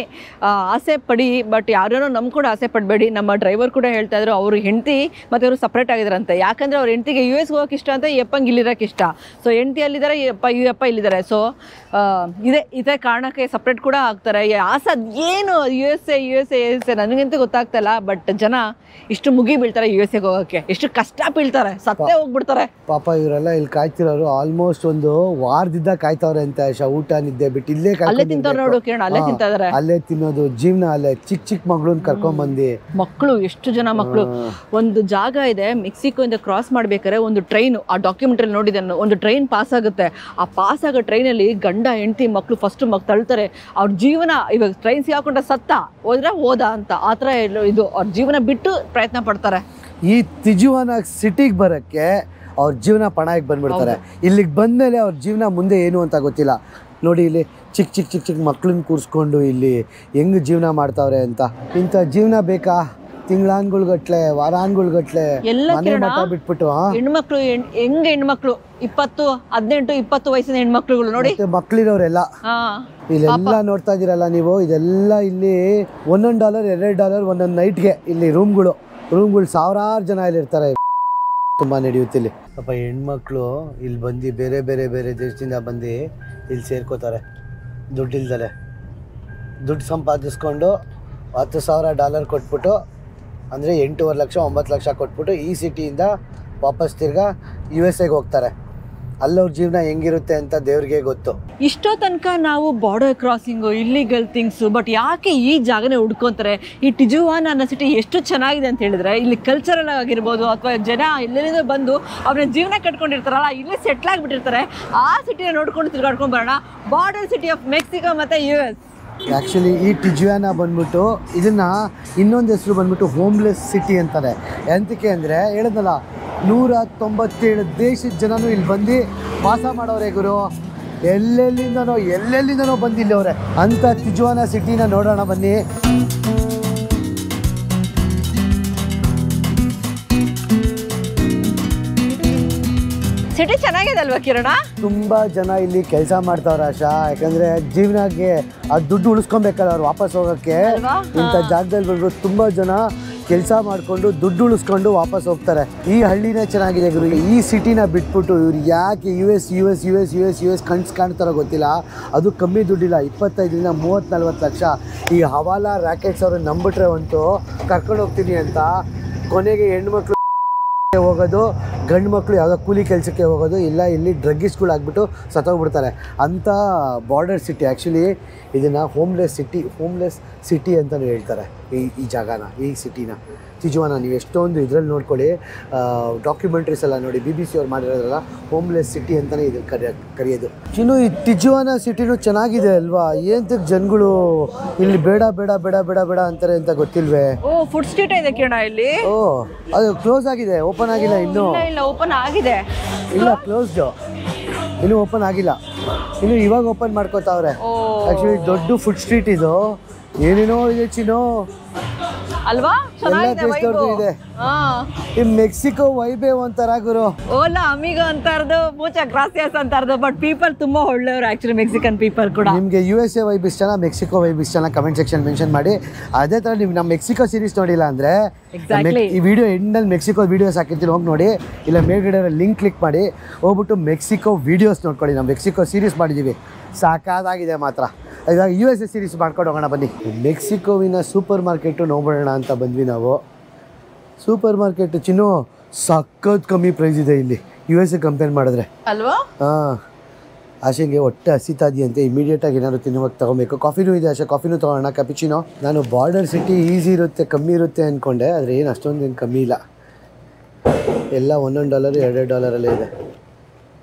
ಆಸೆ ಪಡಿ, ಬಟ್ ಯಾರೇನೋ ನಂಬ್ಕೊಂಡು ಆಸೆ ಪಡಬೇಡಿ. ನಮ್ಮ ಡ್ರೈವರ್ ಕೂಡ ಹೇಳ್ತಾ ಇದ್ರು, ಅವ್ರ ಹೆಂಡತಿ ಮತ್ತು ಇವರು ಸಪ್ರೇಟ್ ಆಗಿದಾರಂತೆ. ಯಾಕಂದರೆ ಅವ್ರ ಹೆಂಡತಿಗೆ US ಹೋಗೋಕೆ ಇಷ್ಟ ಅಂತ, ಯಪ್ಪಂಗೆ ಇಲ್ಲಿರೋಕೆ ಇಷ್ಟ. ಸೊ ಹೆಂಡತಿ ಅಲ್ಲಿದ್ದಾರೆ, ಯಪ್ಪ ಇಲ್ಲಿದ್ದಾರೆ. ಸೊ ಇದೇ ಕಾರಣಕ್ಕೆ ಸಪ್ರೇಟ್ ಕೂಡ ಆಗ್ತಾರೆ. ಆಸೆ ಏನು USA ನನಗಂತೂ ಗೊತ್ತಾಗ್ತಾಯಿಲ್ಲ. ಬಟ್ ಜನ ಇಷ್ಟು ಮುಗಿ ಬೀಳ್ತಾರೆ USA ಹೋಗೋಕ್ಕೆ, ಎಷ್ಟು ಕಷ್ಟ ಬೀಳ್ತಾರೆ, ಸತ್ತೇ ಹೋಗ್ಬಿಡ್ತಾರೆ ಪಾಪ. ಇವರೆಲ್ಲ ಇಲ್ಲಿ ಕಾಯ್ತಿರೋರು ಆಲ್ಮೋಸ್ಟ್ ಒಂದು ವಾರದಿಂದ ಕಾಯ್ತವ್ರೆ ಅಂತ. ಊಟ ನಿದ್ದೆ ಬಿಟ್ಟು ಇಲ್ಲೇ ಅಲ್ಲೇ ತಿನ್ನೋದು, ಜೀವನ ಅಲ್ಲೇ. ಚಿಕ್ಕ ಮಗಳನ್ನ ಕರ್ಕೊಂಡ್ಬಂದು ಮಕ್ಕಳು, ಎಷ್ಟು ಜನ ಮಕ್ಕಳು. ಒಂದು ಜಾಗ ಇದೆ ಮೆಕ್ಸಿಕೋಯಿಂದ ಕ್ರಾಸ್ ಮಾಡ್ಬೇಕಾದ್ರೆ ಒಂದು ಟ್ರೈನ್, ಆ ಡಾಕ್ಯುಮೆಂಟ್ರಿ ನೋಡಿದೆ, ಒಂದು ಟ್ರೈನ್ ಪಾಸ್ ಆಗುತ್ತೆ. ಆ ಪಾಸ್ ಆಗೋ ಟ್ರೈನಲ್ಲಿ ಗಂಡ ಹೆಂಡತಿ ಮಕ್ಕಳು ಫಸ್ಟ್ ತಳ್ತಾರೆ. ಅವ್ರ ಜೀವನ ಇವಾಗ ಟ್ರೈನ್ ಸಿಗಾಕೊಂಡ ಸತ್ತ ಹೋದ ಅಂತ ಆ ಥರ ಇದು ಅವ್ರ ಜೀವನ ಬಿಟ್ಟು ಪ್ರಯತ್ನ ಪಡ್ತಾರೆ. ಈ ತಿಜುವಾನ ಸಿಟಿಗೆ ಬರೋಕ್ಕೆ ಅವ್ರ ಜೀವನ ಪಣಾಯಿಗೆ ಬಂದ್ಬಿಡ್ತಾರೆ. ಇಲ್ಲಿಗೆ ಬಂದಮೇಲೆ ಅವ್ರ ಜೀವನ ಮುಂದೆ ಏನು ಅಂತ ಗೊತ್ತಿಲ್ಲ. ನೋಡಿ ಇಲ್ಲಿ ಚಿಕ್ಕ ಮಕ್ಕಳನ್ನ ಕೂರಿಸ್ಕೊಂಡು ಇಲ್ಲಿ ಹೆಂಗೆ ಜೀವನ ಮಾಡ್ತಾವ್ರೆ ಅಂತ. ಇಂಥ ಜೀವನ ಬೇಕಾ? ತಿಂಗಳಾನ್ಗಳ್ಗಟ್ಲೆ, ವಾರಾನ್ಗಳ್ಗಟ್ಲೆ ಮನೆ ಮಠ ಬಿಟ್ಬಿಟ್ಟು ಹೆಣ್ಮಕ್ಳು ಹೆಣ್ಮಕ್ಳು 18-20 ವಯಸ್ಸಿನ ಹೆಣ್ಮಕ್ಳುಗಳು ನೋಡಿ, ಮಕ್ಳಿರೋರೆಲ್ಲ ಇಲ್ಲೆಲ್ಲ ನೋಡ್ತಾ ಇದೀರಲ್ಲ ನೀವು. ಇದೆಲ್ಲ ಇಲ್ಲಿ $1 $2 ಒಂದೊಂದು ನೈಟ್ಗೆ ಇಲ್ಲಿ ರೂಮ್ಗಳು ಸಾವಿರಾರು ಜನ ಇಲ್ಲಿ ಇರ್ತಾರೆ. ತುಂಬ ನಡೆಯುತ್ತೆ ಇಲ್ಲಿ. ಪಾಪ ಹೆಣ್ಮಕ್ಳು ಇಲ್ಲಿ ಬಂದು ಬೇರೆ ದೇಶದಿಂದ ಬಂದು ಇಲ್ಲಿ ಸೇರ್ಕೋತಾರೆ. ದುಡ್ಡಿಲ್ದಲೆ ದುಡ್ಡು ಸಂಪಾದಿಸ್ಕೊಂಡು $10,000 ಕೊಟ್ಬಿಟ್ಟು, ಅಂದರೆ 8.5 ಲಕ್ಷ 9 ಲಕ್ಷ ಕೊಟ್ಬಿಟ್ಟು ಈ ಸಿಟಿಯಿಂದ ವಾಪಸ್ ತಿರ್ಗಾ USA ಹೋಗ್ತಾರೆ. ಅಲ್ಲವ್ರ ಜೀವನ ಹೆಂಗಿರುತ್ತೆ ಅಂತ ದೇವ್ರಿಗೆ ಗೊತ್ತು. ಇಷ್ಟೋ ತನಕ ನಾವು border crossing, illegal things, but ಯಾಕೆ ಈ ಜಾಗನೇ ಹುಡ್ಕೊಂತಾರೆ? ಈ ಟಿಜುವಾನ ಅನ್ನೋ ಸಿಟಿ ಎಷ್ಟು ಚೆನ್ನಾಗಿದೆ ಅಂತ ಹೇಳಿದ್ರೆ, ಇಲ್ಲಿ ಕಲ್ಚರಲ್ ಆಗಿರ್ಬೋದು, ಅಥವಾ ಜನ ಎಲ್ಲೆಲ್ಲಿಂದ ಬಂದು ಅವ್ರ ಜೀವನ ಕಟ್ಕೊಂಡಿರ್ತಾರಲ್ಲ, ಇಲ್ಲಿ ಸೆಟ್ಲ್ ಆಗಿಬಿಟ್ಟಿರ್ತಾರೆ. ಆ ಸಿಟಿನ ನೋಡ್ಕೊಂಡು ತಿರ್ಗಾಡ್ಕೊಂಡು ಬರೋಣ. ಬಾರ್ಡರ್ ಸಿಟಿ ಆಫ್ ಮೆಕ್ಸಿಕೋ ಮತ್ತು US. ಆ್ಯಕ್ಚುಲಿ ಈ ಟಿಜುವಾನ ಬಂದ್ಬಿಟ್ಟು ಇದನ್ನು ಇನ್ನೊಂದು ಹೆಸರು ಬಂದ್ಬಿಟ್ಟು ಹೋಮ್ಲೆಸ್ ಸಿಟಿ ಅಂತಾರೆ. ಎಂತಕ್ಕೆ ಅಂದರೆ ಹೇಳಿದ್ನಲ್ಲ, 197 ದೇಶದ ಜನನೂ ಇಲ್ಲಿ ಬಂದು ವಾಸ ಮಾಡೋರೆ ಗುರು. ಎಲ್ಲೆಲ್ಲಿಂದನೋ ಬಂದಿಲ್ಲವ್ರೆ ಅಂಥ ಟಿಜುವಾನ ಸಿಟಿನ ನೋಡೋಣ ಬನ್ನಿ. ಸಿಟಿ ಚೆನ್ನಾಗಿದೆ ಅಲ್ವಾ ಕಿರಣ? ತುಂಬ ಜನ ಇಲ್ಲಿ ಕೆಲಸ ಮಾಡ್ತಾವ್ರೆ ಆಶಾ. ಯಾಕಂದರೆ ಜೀವನಕ್ಕೆ ಆ ದುಡ್ಡು ಉಳಿಸ್ಕೊಬೇಕಲ್ಲ ಅವ್ರು ವಾಪಸ್ ಹೋಗೋಕ್ಕೆ. ಇಂಥ ಜಾಗದಲ್ಲಿ ಬಂದ್ಬಿಟ್ಟು ತುಂಬ ಜನ ಕೆಲಸ ಮಾಡಿಕೊಂಡು ದುಡ್ಡು ಉಳಿಸ್ಕೊಂಡು ವಾಪಸ್ ಹೋಗ್ತಾರೆ. ಈ ಹಳ್ಳಿನೇ ಚೆನ್ನಾಗಿದೆ ಗುರು. ಈ ಸಿಟಿನ ಬಿಟ್ಬಿಟ್ಟು ಇವ್ರು ಯಾಕೆ US ಕಾಣ್ತಾರೋ ಗೊತ್ತಿಲ್ಲ. ಅದು ಕಮ್ಮಿ ದುಡ್ಡಿಲ್ಲ, 25ರಿಂದ 30-40 ಲಕ್ಷ. ಈ ಹವಾಲಾ ರ್ಯಾಕೆಟ್ಸ್ ಅವ್ರು ನಂಬಿಟ್ರೆ ಅಂತೂ ಕರ್ಕೊಂಡು ಹೋಗ್ತೀನಿ ಅಂತ ಕೊನೆಗೆ ಹೆಣ್ಮಕ್ಳು ಹೋಗೋದು, ಗಂಡು ಮಕ್ಕಳು ಯಾವುದೋ ಕೂಲಿ ಕೆಲಸಕ್ಕೆ ಹೋಗೋದು, ಇಲ್ಲ ಇಲ್ಲಿ ಡ್ರಗ್ಗಿಸ್ಗಳಾಗ್ಬಿಟ್ಟು ಸತ್ತೋಗ್ಬಿಡ್ತಾರೆ. ಅಂಥ ಬಾರ್ಡರ್ ಸಿಟಿ. ಆ್ಯಕ್ಚುಲಿ ಇದನ್ನು ಹೋಮ್ಲೆಸ್ ಸಿಟಿ ಅಂತಲೂ ಹೇಳ್ತಾರೆ ಈ ಜಾಗನ, ಈ ಸಿಟಿನ ಟಿಜುವಾನ. ನೀವು ಎಷ್ಟೊಂದು ಇದರಲ್ಲಿ ನೋಡ್ಕೊಳ್ಳಿ, ಡಾಕ್ಯುಮೆಂಟ್ರೀಸ್ ಎಲ್ಲ ನೋಡಿ, BBC ಅವ್ರು ಮಾಡಿರೋದ್ರಲ್ಲ, ಹೋಮ್ಲೆಸ್ ಸಿಟಿ ಅಂತಲೇ ಇದನ್ನು ಕರೆಯೋದು. ಇನ್ನು ಈ ಟಿಜುವಾನ ಸಿಟಿನೂ ಚೆನ್ನಾಗಿದೆ ಅಲ್ವಾ? ಏನಂತಕ್ಕೆ ಜನಗಳು ಇಲ್ಲಿ ಬೇಡ ಅಂತಾರೆ ಅಂತ ಗೊತ್ತಿಲ್ವೇ? ಫುಡ್ ಸ್ಟ್ರೀಟ್ ಇದೆ ಕಿರಣ ಇಲ್ಲಿ. ಅದು ಕ್ಲೋಸ್ ಆಗಿದೆ, ಓಪನ್ ಆಗಿಲ್ಲ ಇನ್ನೂ. ಇಲ್ಲ ಓಪನ್ ಆಗಿದೆ. ಇಲ್ಲ ಕ್ಲೋಸ್ಡು, ಇನ್ನೂ ಓಪನ್ ಆಗಿಲ್ಲ. ಇನ್ನು ಇವಾಗ ಓಪನ್ ಮಾಡ್ಕೋತಾವ್ರೆ. ಆ್ಯಕ್ಚುಲಿ ದೊಡ್ಡ ಫುಡ್ ಸ್ಟ್ರೀಟ್ ಇದು. ಏನೇನೋ ಇದೆ ಚಿನ್ನೋ. ಅಲ್ವಾ ಚೆನ್ನಾಗಿದೆ ದೇಶದವ್ರದ್ದು ಇದೆ. ಈ ಮೆಕ್ಸಿಕೋ ವೈಬೇ ಒಂಥರ ಗುರು. ಓಲಾ ಅಮಿಗೋ ಅಂತಾರದು, ಮೂಚಾ ಗ್ರಾಸಿಯಾಸ್ ಅಂತಾರದು, ಬಟ್ ಪೀಪಲ್ ತುಂಬಾ ಒಳ್ಳೆಯವರು ಆಕ್ಚುಲಿ ಮೆಕ್ಸಿಕನ್ ಪೀಪಲ್ ಕೂಡ. ನಿಮಗೆ USA ವೈಬ್ ಇಷ್ಟನಾ ಮೆಕ್ಸಿಕೋ ವೈಬ್ ಇಷ್ಟನಾ ಕಮೆಂಟ್ ಸೆಕ್ಷನ್ ಮೆನ್ಷನ್ ಮಾಡಿ. ಅದೇ ತರ ನೀವು ನಮ್ಮ ಮೆಕ್ಸಿಕೋ ಸೀರೀಸ್ ನೋಡಿಲ್ಲ ಅಂದ್ರೆ ಈ ವಿಡಿಯೋ ಎಂಡಲ್ಲಿ ಮೆಕ್ಸಿಕೋ ವಿಡಿಯೋಸ್ ಹಾಕಿರ್ತೀನಿ, ಹೋಗಿ ನೋಡಿ. ಇಲ್ಲ ಮೇಲ್ಗಡೆ ಲಿಂಕ್ ಕ್ಲಿಕ್ ಮಾಡಿ ಹೋಗ್ಬಿಟ್ಟು ಮೆಕ್ಸಿಕೋ ವಿಡಿಯೋಸ್ ನೋಡ್ಕೊಳ್ಳಿ. ನಾವು ಮೆಕ್ಸಿಕೋ ಸೀರೀಸ್ ಮಾಡಿದ್ದೀವಿ, ಸಾಕಾಗಿದೆ ಮಾತ್ರ. ಇವಾಗ USA ಸೀರೀಸ್ ಮಾಡ್ಕೊಂಡು ಹೋಗೋಣ ಬನ್ನಿ. ಮೆಕ್ಸಿಕೋವಿನ ಸೂಪರ್ ಮಾರ್ಕೆಟು ನೋಡೋಣ ಅಂತ ಬಂದ್ವಿ ನಾವು. ಸೂಪರ್ ಮಾರ್ಕೆಟ್ ಚಿನ್ನು ಸಖತ್ ಕಮ್ಮಿ ಪ್ರೈಸ್ ಇದೆ ಇಲ್ಲಿ USA ಕಂಪೇರ್ ಮಾಡಿದ್ರೆ ಅಲ್ವಾ. ಆಶೆಗೆ ಹೊಟ್ಟೆ ಹಸಿತಾ ಇದೆಯಂತೆ, ಇಮಿಡಿಯೇಟಾಗಿ ಏನಾದ್ರು ತಿನ್ನುವಾಗ ತೊಗೊಬೇಕು. ಕಾಫಿನೂ ಇದೆ ಆಶೆ, ಕಾಫಿನೂ ತೊಗೊಳ್ಳೋಣ, ಕ್ಯಾಪುಚಿನೋ. ನಾನು ಬಾರ್ಡರ್ ಸಿಟಿ ಈಸಿ ಇರುತ್ತೆ ಕಮ್ಮಿ ಇರುತ್ತೆ ಅಂದ್ಕೊಂಡೆ, ಆದರೆ ಏನು ಅಷ್ಟೊಂದೇನು ಕಮ್ಮಿ ಇಲ್ಲ. ಎಲ್ಲ $1 $2 ಇದೆ.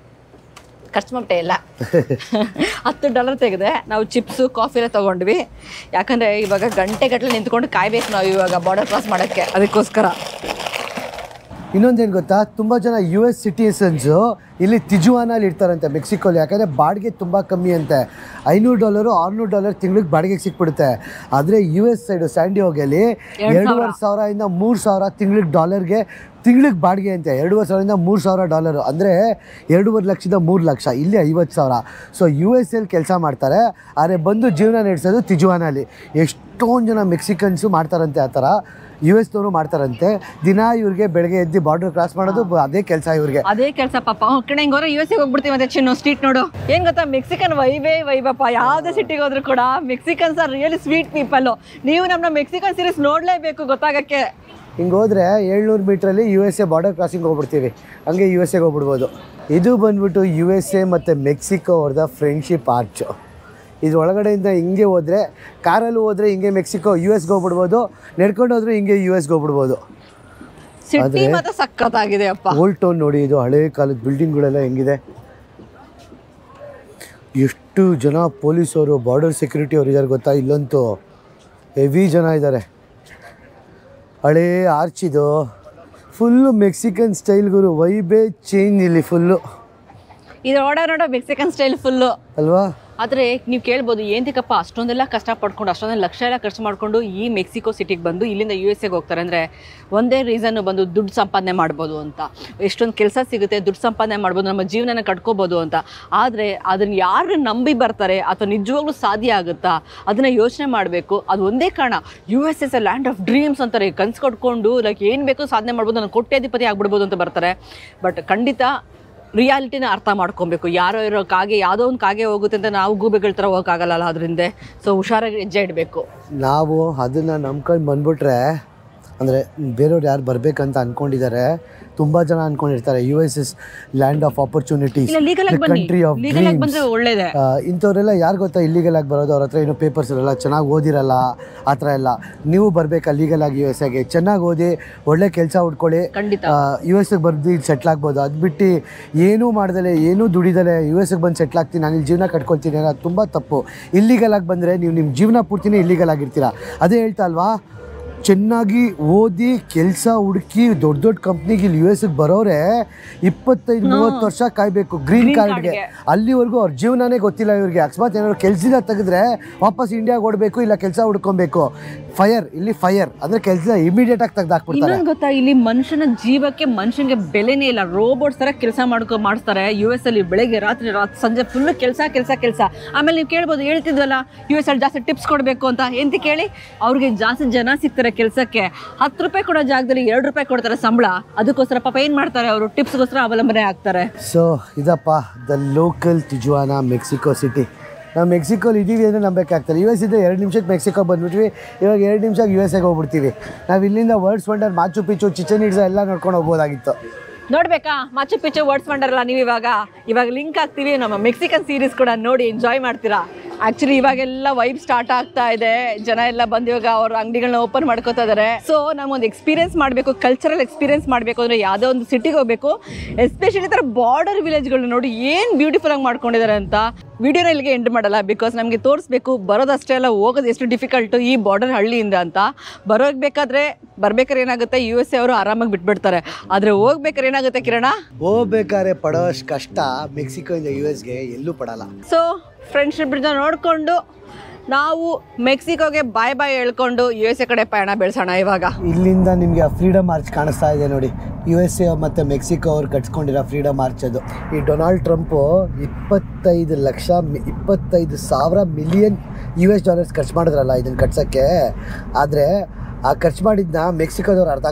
ಖರ್ಚು ಮಟ್ಟೆ ಇಲ್ಲ. $10 ತೆಗೆದೆ. ನಾವು ಚಿಪ್ಸು ಕಾಫಿ ಎಲ್ಲ ತೊಗೊಂಡ್ವಿ. ಯಾಕಂದರೆ ಇವಾಗ ಗಂಟೆಗಟ್ಟಲೆ ನಿಂತ್ಕೊಂಡು ಕಾಯ್ಬೇಕು ನಾವು ಇವಾಗ ಬಾರ್ಡರ್ ಕ್ರಾಸ್ ಮಾಡೋಕ್ಕೆ, ಅದಕ್ಕೋಸ್ಕರ. ಇನ್ನೊಂದೇನು ಗೊತ್ತಾ, ತುಂಬ ಜನ US ಸಿಟಿಸನ್ಸು ಇಲ್ಲಿ ತಿಜುವಾನಲ್ಲಿ ಇರ್ತಾರಂತೆ ಮೆಕ್ಸಿಕೋಲಿ. ಯಾಕಂದರೆ ಬಾಡಿಗೆ ತುಂಬ ಕಮ್ಮಿ ಅಂತೆ, $500 $600 ತಿಂಗಳಿಗೆ ಬಾಡಿಗೆಗೆ ಸಿಕ್ಬಿಡುತ್ತೆ. ಆದರೆ US ಸೈಡು ಸ್ಯಾಂಡಿಯೋಗಲ್ಲಿ 2,500 $3,000 ತಿಂಗಳಿಗೆ ಬಾಡಿಗೆ ಅಂತೆ. 2,500 $3,000 ಅಂದರೆ $2.5 ಲಕ್ಷದಿಂದ $3 ಲಕ್ಷ. ಇಲ್ಲಿ 50,000. ಸೊ US ಕೆಲಸ ಮಾಡ್ತಾರೆ, ಆದರೆ ಬಂದು ಜೀವನ ನಡೆಸೋದು ತಿಜುವಾನಲ್ಲಿ. ಎಷ್ಟೊಂದು ಜನ ಮೆಕ್ಸಿಕನ್ಸು ಮಾಡ್ತಾರಂತೆ ಆ ಥರ. US ಮಾಡ್ತಾರಂತೆ. ದಿನ ಇವ್ರಿಗೆ ಬೆಳಗ್ಗೆ ಎದ್ದು ಬಾರ್ಡರ್ ಕ್ರಾಸ್ ಮಾಡೋದು ಅದೇ ಕೆಲಸ ಇವ್ರಿಗೆ. ಅದೇ ಕೆಲಸ ಪಾಪ. ಹಿಂಗೋರ USA ಹೋಗ್ಬಿಡ್ತೀವಿ ಮತ್ತೆ ಚಿನ್ನು ಸ್ಟ್ರೀಟ್ ನೋಡು. ಏನ್ ಗೊತ್ತಾ, ಮೆಕ್ಸಿಕನ್ ವೈಬಪ್ಪ. ಯಾವುದೇ ಸಿಟಿಗೆ ಹೋದ್ರು ಕೂಡ ಮೆಕ್ಸಿಕನ್ಸ್ ಆರ್ ರಿಯಲಿ ಸ್ವೀಟ್ ಪೀಪಲ್. ನೀವು ನಮ್ಮ ಮೆಕ್ಸಿಕನ್ ಸೀರೀಸ್ ನೋಡ್ಲೇಬೇಕು ಗೊತ್ತಾಗಕ್ಕೆ. ಹಿಂಗೆ ಹೋದರೆ 700 ಮೀಟ್ರಲ್ಲಿ USA ಬಾರ್ಡರ್ ಕ್ರಾಸಿಂಗ್ ಹೋಗ್ಬಿಡ್ತೀವಿ, ಹಂಗೆ USA ಹೋಗ್ಬಿಡ್ಬೋದು. ಇದು ಬಂದ್ಬಿಟ್ಟು USA ಮತ್ತು ಮೆಕ್ಸಿಕೋ ಅವ್ರದ್ದು ಫ್ರೆಂಡ್ಶಿಪ್ ಆರ್ಚು. ಇದು ಒಳಗಡೆಯಿಂದ ಹಿಂಗೆ ಹೋದರೆ, ಕಾರಲ್ಲಿ ಹೋದರೆ ಹಿಂಗೆ ಮೆಕ್ಸಿಕೋ US ಹೋಗ್ಬಿಡ್ಬೋದು, ನಡ್ಕೊಂಡು ಹೋದ್ರೆ ಹಿಂಗೆ US ಹೋಗ್ಬಿಡ್ಬೋದು. ಸಿಟಿ ಮಾತ್ರ ಸಕ್ಕತ್ತಾಗಿದೆ ಅಪ್ಪ. ಓಲ್ಡ್ ಟೌನ್ ನೋಡಿ, ಇದು ಹಳೆ ಕಾಲದ ಬಿಲ್ಡಿಂಗ್ಗಳೆಲ್ಲ ಹೆಂಗಿದೆ. ಎಷ್ಟು ಜನ ಪೊಲೀಸವರು ಬಾರ್ಡರ್ ಸೆಕ್ಯೂರಿಟಿ ಅವ್ರು ಇದ್ದಾರೆ ಗೊತ್ತಾ. ಇಲ್ಲಂತೂ ಹೆವಿ ಜನ ಇದ್ದಾರೆ. ಹಳೇ ಆರ್ಚ್ ಇದು, ಫುಲ್ಲು ಮೆಕ್ಸಿಕನ್ ಸ್ಟೈಲ್ಗಳು. ವೈಬೇ ಚೇಂಜ್ ಇಲ್ಲಿ ಫುಲ್ಲು. ಇದು ನೋಡೋ ಮೆಕ್ಸಿಕನ್ ಸ್ಟೈಲ್ ಫುಲ್ಲು ಅಲ್ವಾ. ಆದರೆ ನೀವು ಕೇಳ್ಬೋದು, ಏನಕ್ಕಪ್ಪ ಅಷ್ಟೊಂದೆಲ್ಲ ಕಷ್ಟಪಡ್ಕೊಂಡು ಅಷ್ಟೊಂದೆಲ್ಲ ಲಕ್ಷ ಎಲ್ಲ ಖರ್ಚು ಮಾಡಿಕೊಂಡು ಈ ಮೆಕ್ಸಿಕೋ ಸಿಟಿಗೆ ಬಂದು ಇಲ್ಲಿಂದ USA ಹೋಗ್ತಾರೆ ಅಂದರೆ ಒಂದೇ ರೀಸನ್ನು ಬಂದು ದುಡ್ಡು ಸಂಪಾದನೆ ಮಾಡ್ಬೋದು ಅಂತ. ಎಷ್ಟೊಂದು ಕೆಲಸ ಸಿಗುತ್ತೆ, ದುಡ್ಡು ಸಂಪಾದನೆ ಮಾಡ್ಬೋದು, ನಮ್ಮ ಜೀವನನ ಕಟ್ಕೋಬೋದು ಅಂತ. ಆದರೆ ಅದನ್ನು ಯಾರು ನಂಬಿ ಬರ್ತಾರೆ ಅಥವಾ ನಿಜವಾಗ್ಲೂ ಸಾಧ್ಯ ಆಗುತ್ತಾ ಅದನ್ನು ಯೋಚನೆ ಮಾಡಬೇಕು. ಅದು ಒಂದೇ ಕಾರಣ, US is A land of dreams ಅಂತಾರೆ. ಕನ್ಸು ಕಟ್ಕೊಂಡು ಲೈಕ್ ಏನು ಬೇಕೋ ಸಾಧನೆ ಮಾಡ್ಬೋದು, ನಾನು ಕೋಟ್ಯಾಧಿಪತಿ ಆಗ್ಬಿಡ್ಬೋದು ಅಂತ ಬರ್ತಾರೆ. ಬಟ್ ಖಂಡಿತ ರಿಯಾಲಿಟಿನ ಅರ್ಥ ಮಾಡ್ಕೊಬೇಕು. ಯಾರೋ ಇರೋ ಕಾಗೆ ಯಾವುದೋ ಒಂದು ಕಾಗೆ ಹೋಗುತ್ತೆ ಅಂತ ನಾವು ಗೂಬೆಗಳ ಥರ ಹೋಗೋಕ್ಕಾಗಲ್ಲ ಅದರಿಂದ. ಸೊ ಹುಷಾರಾಗಿ ಹೆಜ್ಜೆ ಇಡಬೇಕು. ನಾವು ಅದನ್ನು ನಂಬ್ಕೊಂಡು ಬಂದ್ಬಿಟ್ರೆ, ಅಂದರೆ ಬೇರೆಯವ್ರು ಯಾರು ಬರಬೇಕಂತ ಅಂದ್ಕೊಂಡಿದ್ದಾರೆ, ತುಂಬ ಜನ ಅಂದ್ಕೊಂಡಿರ್ತಾರೆ US his land of opportunities, country of dreams. ಒಳ್ಳೇದೇ. ಇಂಥವ್ರೆಲ್ಲ ಯಾರು ಗೊತ್ತಾ ಇಲ್ಲಿಗಲ್ ಆಗಿ ಬರೋದು, ಅವ್ರ ಹತ್ರ ಏನೋ ಪೇಪರ್ಸ್ ಇರಲ್ಲ, ಚೆನ್ನಾಗಿ ಓದಿರಲ್ಲ, ಆ ಥರ ಎಲ್ಲ. ನೀವು ಬರಬೇಕಾ ಲೀಗಲ್ ಆಗಿ USA ಚೆನ್ನಾಗಿ ಓದಿ ಒಳ್ಳೆ ಕೆಲಸ ಹುಡ್ಕೊಳ್ಳಿ, US ಬರ್ದು ಇಲ್ಲಿ ಸೆಟ್ಲ್ ಆಗ್ಬೋದು. ಅದು ಬಿಟ್ಟು ಏನೂ ಮಾಡ್ದಲೆ ಏನೂ ದುಡಿದಲೆ US ಬಂದು ಸೆಟ್ಲ್ ಆಗ್ತೀನಿ, ನಾನು ಇಲ್ಲಿ ಜೀವನ ಕಟ್ಕೊಳ್ತೀನಿ ಅನ್ನೋದು ತುಂಬ ತಪ್ಪು. ಇಲ್ಲಿಗಲ್ ಆಗಿ ಬಂದರೆ ನೀವು ನಿಮ್ಮ ಜೀವನ ಪೂರ್ತಿನೇ ಇಲ್ಲಿಗಲ್ ಆಗಿರ್ತೀರ. ಅದೇ ಹೇಳ್ತಾ ಅಲ್ವಾ, ಚೆನ್ನಾಗಿ ಓದಿ ಕೆಲಸ ಹುಡುಕಿ ದೊಡ್ಡ ದೊಡ್ಡ ಕಂಪ್ನಿಗೆ ಇಲ್ಲಿ US ಬರೋರೆ 25-30 ವರ್ಷ ಕಾಯಬೇಕು ಗ್ರೀನ್ ಕಾರ್ಡ್ಗೆ. ಅಲ್ಲಿವರೆಗೂ ಅವ್ರ ಜೀವನನೇ ಗೊತ್ತಿಲ್ಲ ಇವ್ರಿಗೆ. ಅಕಸ್ಮಾತ್ ಏನಾದ್ರು ಕೆಲಸದಿಂದ ತೆಗೆದ್ರೆ ವಾಪಸ್ ಇಂಡಿಯಾಗೆ ಓಡಬೇಕು, ಇಲ್ಲ ಕೆಲಸ ಹುಡ್ಕೊಬೇಕು. ಫೈರ್, ಇಲ್ಲಿ ಫೈರ್ ಅಂದರೆ ಕೆಲಸ ಇಮಿಡಿಯೇಟ್ ಆಗಿ ತೆಗೆದಾಕ್ಬಿಡ್ತಾರೆ. ಗೊತ್ತಾ, ಇಲ್ಲಿ ಮನುಷ್ಯನ ಜೀವಕ್ಕೆ ಮನುಷ್ಯನಿಗೆ ಬೆಲೆನೇ ಇಲ್ಲ. ರೋಬೋಟ್ಸ್ ಥರ ಕೆಲಸ ಮಾಡಿಸ್ತಾರೆ US ಅಲ್ಲಿ. ಬೆಳಗ್ಗೆ ರಾತ್ರಿ ಸಂಜೆ ಫುಲ್ ಕೆಲಸ. ಆಮೇಲೆ ನೀವು ಕೇಳ್ಬೋದು, ಹೇಳ್ತಿದ್ವಲ್ಲ US ಅಲ್ಲಿ ಜಾಸ್ತಿ ಟಿಪ್ಸ್ ಕೊಡಬೇಕು ಅಂತ. ಎಂತ ಕೇಳಿ, ಅವ್ರಿಗೆ ಜಾಸ್ತಿ ಜನ ಸಿಗ್ತಾರೆ ಕೆಲಸಕ್ಕೆ. $10 ಕೊಡೋ ಜಾಗದಲ್ಲಿ $2 ಕೊಡ್ತಾರೆ ಸಂಬಳ. ಅದಕ್ಕೋಸ್ಕರ ಪಾಪ ಏನು ಮಾಡ್ತಾರೆ ಅವರು, ಟಿಪ್ಸ್ಗೋಸ್ಕರ ಅವಲಂಬನೆ ಆಗ್ತಾರೆ. ಸೊ ಇದಪ್ಪ the local Tijuana Mexico city. ನಾವು ಮೆಕ್ಸಿಕೋಲಿ ಇದ್ದೀವಿ ಅಂದರೆ ನಂಬೇಕಾಗ್ತಾರೆ. US ಇದ್ದರೆ 2 ನಿಮಿಷಕ್ಕೆ ಮೆಕ್ಸಿಕೋ ಬಂದ್ಬಿಟ್ವಿ, ಇವಾಗ 2 ನಿಮಿಷಕ್ಕೆ USA ಹೋಗ್ಬಿಡ್ತೀವಿ. ನಾವು ಇಲ್ಲಿಂದ ವರ್ಡ್ಸ್ ವಂಡರ್, ಮಾಚು ಪಿಚ್ಚು, ಚಿಚನ್ ಇಟ್ಸಾ ಎಲ್ಲ ನೋಡ್ಕೊಂಡು ಹೋಗ್ಬೋದಾಗಿತ್ತು. ನೋಡ್ಬೇಕಾ ಮಾಚು ಪಿಚ್ಚು, ವರ್ಡ್ಸ್ ವಂಡರ್ಲ್ಲ. ನೀವು ಇವಾಗ ಲಿಂಕ್ ಆಗ್ತೀವಿ, ನಮ್ಮ ಮೆಕ್ಸಿಕನ್ ಸೀರೀಸ್ ಕೂಡ ನೋಡಿ ಎಂಜಾಯ್ ಮಾಡ್ತೀರಾ. ಆಕ್ಚುಲಿ ಇವಾಗೆಲ್ಲ ವೈಬ್ ಸ್ಟಾರ್ಟ್ ಆಗ್ತಾ ಇದೆ. ಜನ ಎಲ್ಲ ಬಂದು ಇವಾಗ ಅವ್ರ ಅಂಗಡಿಗಳನ್ನ ಓಪನ್ ಮಾಡ್ಕೋತಾ ಇದಾರೆ. ಸೊ ನಮಗೊಂದು ಎಕ್ಸ್ಪೀರಿಯನ್ಸ್ ಮಾಡಬೇಕು, ಕಲ್ಚರಲ್ ಎಕ್ಸ್ಪೀರಿಯನ್ಸ್ ಮಾಡಬೇಕು ಅಂದರೆ ಯಾವುದೋ ಒಂದು ಸಿಟಿಗೆ ಹೋಗಬೇಕು. ಎಸ್ಪೆಷಲಿ ಈ ಥರ ಬಾರ್ಡರ್ ವಿಲೇಜ್ಗಳನ್ನ ನೋಡಿ ಏನು ಬ್ಯೂಟಿಫುಲ್ ಆಗಿ ಮಾಡ್ಕೊಂಡಿದ್ದಾರೆ ಅಂತ. ವಿಡಿಯೋನ ಇಲ್ಲಿಗೆ ಎಂಡ್ ಮಾಡಲ್ಲ, ಬಿಕಾಸ್ ನಮಗೆ ತೋರಿಸ್ಬೇಕು ಬರೋದಷ್ಟೇ ಅಲ್ಲ, ಹೋಗೋದು ಎಷ್ಟು ಡಿಫಿಕಲ್ಟು ಈ ಬಾರ್ಡರ್ ಹಳ್ಳಿಯಿಂದ ಅಂತ. ಬರ್ಬೇಕಾದ್ರೆ ಏನಾಗುತ್ತೆ, USA ಅವರು ಆರಾಮಾಗಿ ಬಿಟ್ಬಿಡ್ತಾರೆ. ಆದರೆ ಹೋಗ್ಬೇಕಾದ್ರೆ ಏನಾಗುತ್ತೆ ಕಿರಣ, ಹೋಗ್ಬೇಕಾದ್ರೆ ಪಡೋಷ್ಟು ಕಷ್ಟ ಮೆಕ್ಸಿಕೋ ಇಂದ US ಗೆ ಎಲ್ಲೂ ಪಡಲ್ಲ. ಸೊ ಫ್ರೆಂಡ್ಶಿಪ್ ನೋಡಿಕೊಂಡು ನಾವು ಮೆಕ್ಸಿಕೋಗೆ ಬಾಯ್ ಬಾಯ್ ಹೇಳ್ಕೊಂಡು USA ಕಡೆ ಪಯಣ ಬೆಳೆಸೋಣ ಇವಾಗ. ಇಲ್ಲಿಂದ ನಿಮಗೆ ಫ್ರೀಡಮ್ ಮಾರ್ಚ್ ಕಾಣಿಸ್ತಾ ಇದೆ ನೋಡಿ, USA ಮತ್ತು ಮೆಕ್ಸಿಕೋ ಅವ್ರು ಕಟ್ಸ್ಕೊಂಡಿರೋ ಫ್ರೀಡಮ್ ಮಾರ್ಚ್ ಅದು. ಈ ಡೊನಾಲ್ಡ್ ಟ್ರಂಪು 25,000 ಮಿಲಿಯನ್ $US ಖರ್ಚು ಮಾಡಿದ್ರಲ್ಲ ಇದನ್ನು ಕಟ್ಸೋಕ್ಕೆ. ಆದರೆ ಆ ಖರ್ಚು ಮಾಡಿದ್ನ ಮೆಕ್ಸಿಕೋದವ್ರು ಅರ್ಧ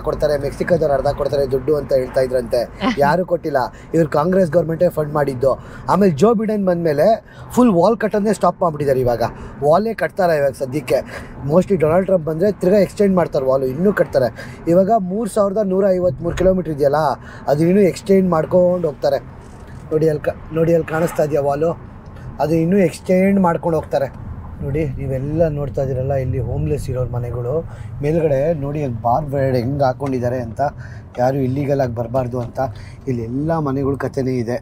ಕೊಡ್ತಾರೆ ದುಡ್ಡು ಅಂತ ಹೇಳ್ತಾ ಇದ್ರಂತೆ. ಯಾರು ಕೊಟ್ಟಿಲ್ಲ, ಇವ್ರು ಕಾಂಗ್ರೆಸ್ ಗೌರ್ಮೆಂಟೇ ಫಂಡ್ ಮಾಡಿದ್ದು. ಆಮೇಲೆ ಜೋ ಬಿಡೆನ್ ಬಂದಮೇಲೆ ಫುಲ್ ವಾಲ್ ಕಟ್ಟೋದೇ ಸ್ಟಾಪ್ ಮಾಡಿಬಿಟ್ಟಿದ್ದಾರೆ. ಇವಾಗ ವಾಲೇ ಕಟ್ತಾರೆ ಇವಾಗ ಸದ್ಯಕ್ಕೆ. ಮೋಸ್ಟ್ಲಿ ಡೊನಾಲ್ಡ್ ಟ್ರಂಪ್ ಬಂದರೆ ತಿರ್ಗಾ ಎಕ್ಸ್ಟೆಂಡ್ ಮಾಡ್ತಾರೆ ವಾಲು, ಇನ್ನೂ ಕಟ್ತಾರೆ. ಇವಾಗ 3,153 ಕಿಲೋಮೀಟ್ರ್ ಇದೆಯಲ್ಲ, ಅದು ಇನ್ನೂ ಎಕ್ಸ್ಟೆಂಡ್ ಮಾಡ್ಕೊಂಡು ಹೋಗ್ತಾರೆ. ನೋಡಿ ಅಲ್ಲಿ ಕಾಣಿಸ್ತಾ ಇದೆಯಾ ವಾಲು, ಅದು ಇನ್ನೂ ಎಕ್ಸ್ಟೆಂಡ್ ಮಾಡ್ಕೊಂಡು ಹೋಗ್ತಾರೆ. ನೋಡಿ ನೀವೆಲ್ಲ ನೋಡ್ತಾ ಇದ್ದೀರಲ್ಲ, ಇಲ್ಲಿ ಹೋಮ್ಲೆಸ್ ಇರೋರ ಮನೆಗಳು ಮೇಲ್ಗಡೆ ನೋಡಿ ಅಲ್ಲಿ ಬಾರ್ಬ್ ಹೆಂಗೆ ಹಾಕ್ಕೊಂಡಿದ್ದಾರೆ ಅಂತ, ಯಾರು ಇಲ್ಲಿಗಲಾಗಿ ಬರಬಾರ್ದು ಅಂತ. ಇಲ್ಲೆಲ್ಲ ಮನೆಗಳ ಕಥೆನೇ ಇದೆ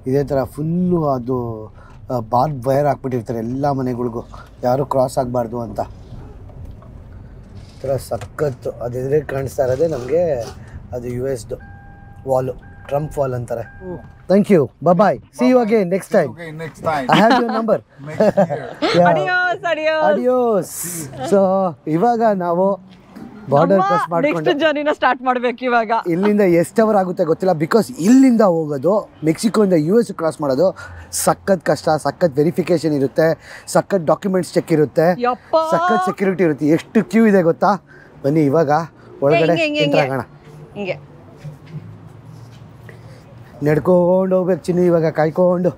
ಇದೇ ಥರ. ಫುಲ್ಲು ಅದು ಬಾರ್ಬ್ ವೈರ್ ಹಾಕ್ಬಿಟ್ಟಿರ್ತಾರೆ ಎಲ್ಲ ಮನೆಗಳಿಗೂ, ಯಾರು ಕ್ರಾಸ್ ಆಗಬಾರ್ದು ಅಂತ. ಥರ ಸಖತ್ತು ಅದು ಎದುರಿಗೆ ಕಾಣಿಸ್ತಾ ಇರೋದೇ ನಮಗೆ ಅದು USದು ವಾಲು, ಟ್ರಂಪ್ ವಾಲ್ ಅಂತಾರೆ. Thank you. Bye-bye. See you again next time. Okay, next time. I have your number. Adios. So, ಇವಾಗ ನಾವು ಬಾರ್ಡರ್ ಕ್ರಾಸ್ ಮಾಡ್ಕೊಂಡು ನೆಕ್ಸ್ಟ್ ಜರ್ನಿನ ಸ್ಟಾರ್ಟ್ ಮಾಡಬೇಕು ಇವಾಗ. ಇಲ್ಲಿಂದ ಎಷ್ಟು ಅವರ್ ಆಗುತ್ತೆ ಗೊತ್ತಿಲ್ಲ, ಬಿಕಾಸ್ ಇಲ್ಲಿಂದ ಹೋಗೋದು ಮೆಕ್ಸಿಕೋಯಿಂದ US ಕ್ರಾಸ್ ಮಾಡೋದು ಸಖತ್ ಕಷ್ಟ. ಸಖತ್ ವೆರಿಫಿಕೇಶನ್ ಇರುತ್ತೆ, ಸಖತ್ ಡಾಕ್ಯುಮೆಂಟ್ಸ್ ಚೆಕ್ ಇರುತ್ತೆ, ಸಖತ್ ಸೆಕ್ಯೂರಿಟಿ ಇರುತ್ತೆ. ಎಷ್ಟು ಕ್ಯೂ ಇದೆ ಗೊತ್ತಾ? ಬನ್ನಿ ಇವಾಗ ಒಳಗಡೆ ಎಂಟರ್ ಆಗೋಣ. ಹಿಂಗೆ ನಡ್ಕೊಂಡು ಹೋಗ್ಬೇಕು ಚಿನ್ನಿ, ಇವಾಗ ಕಾಯ್ಕೊಂಡು.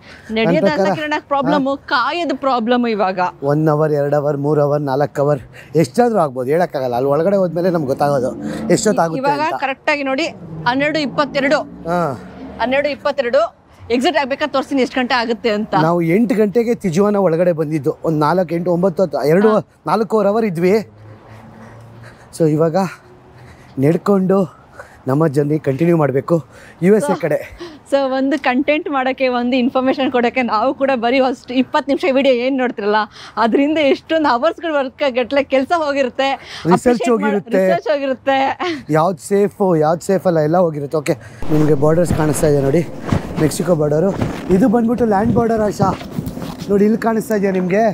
ಪ್ರಾಬ್ಲಮ್ ಕಾಯದ ಪ್ರಾಬ್ಲಮ್ ಇವಾಗ. 1 hour 2 hour 3 hour 4 hour ಎಷ್ಟಾದ್ರೂ ಆಗ್ಬೋದು, ಹೇಳಕ್ಕಾಗಲ್ಲ. ಅಲ್ಲಿ ಒಳಗಡೆ ಹೋದ್ಮೇಲೆ ನಮ್ಗೆ ಗೊತ್ತಾಗೋದು ಎಷ್ಟೊತ್ತಾಗುತ್ತೆ. ಇವಾಗ ಕರೆಕ್ಟ್ ಆಗಿ ನೋಡಿ 12:22. 12:22 ಎಕ್ಸಿಟ್ ಆಗ್ಬೇಕಾದ್ರೆ ತೋರಿಸ್ತೀನಿ ಎಷ್ಟು ಗಂಟೆ ಆಗುತ್ತೆ ಅಂತ. ನಾವು 8 ಗಂಟೆಗೆ ತಿಜುವಾನ ಒಳಗಡೆ ಬಂದಿದ್ದು. ಒಂದು 4, 8, 9, 4 ಅವರ್ ಇದ್ವಿ. ಸೊ ಇವಾಗ ನಡ್ಕೊಂಡು ನಮ್ಮ ಜರ್ನಿ ಕಂಟಿನ್ಯೂ ಮಾಡಬೇಕು USA ಕಡೆ. ಸೊ ಒಂದು ಕಂಟೆಂಟ್ ಮಾಡೋಕ್ಕೆ, ಒಂದು ಇನ್ಫಾರ್ಮೇಷನ್ ಕೊಡೋಕ್ಕೆ ನಾವು ಕೂಡ ಬರೀ ಅಷ್ಟು 20 ನಿಮಿಷ ವಿಡಿಯೋ ಏನು ನೋಡ್ತಿರಲ್ಲ, ಅದರಿಂದ ಎಷ್ಟೊಂದು ಅವರ್ಸ್ಗಳು ಗಟ್ಟಲೆ ಕೆಲಸ ಹೋಗಿರುತ್ತೆ, ರಿಸರ್ಚ್ ಹೋಗಿರುತ್ತೆ, ಯಾವ್ದು ಸೇಫ್ ಅಲ್ಲ ಎಲ್ಲ ಹೋಗಿರುತ್ತೆ. ಓಕೆ, ನಿಮಗೆ ಬಾರ್ಡರ್ಸ್ ಕಾಣಿಸ್ತಾ ಇದೆ ನೋಡಿ, ಮೆಕ್ಸಿಕೋ ಬಾರ್ಡರು. ಇದು ಬಂದ್ಬಿಟ್ಟು ಲ್ಯಾಂಡ್ ಬಾರ್ಡರ್. ಆಶಾ ನೋಡಿ, ಇಲ್ಲಿ ಕಾಣಿಸ್ತಾ ಇದೆಯಾ ನಿಮಗೆ?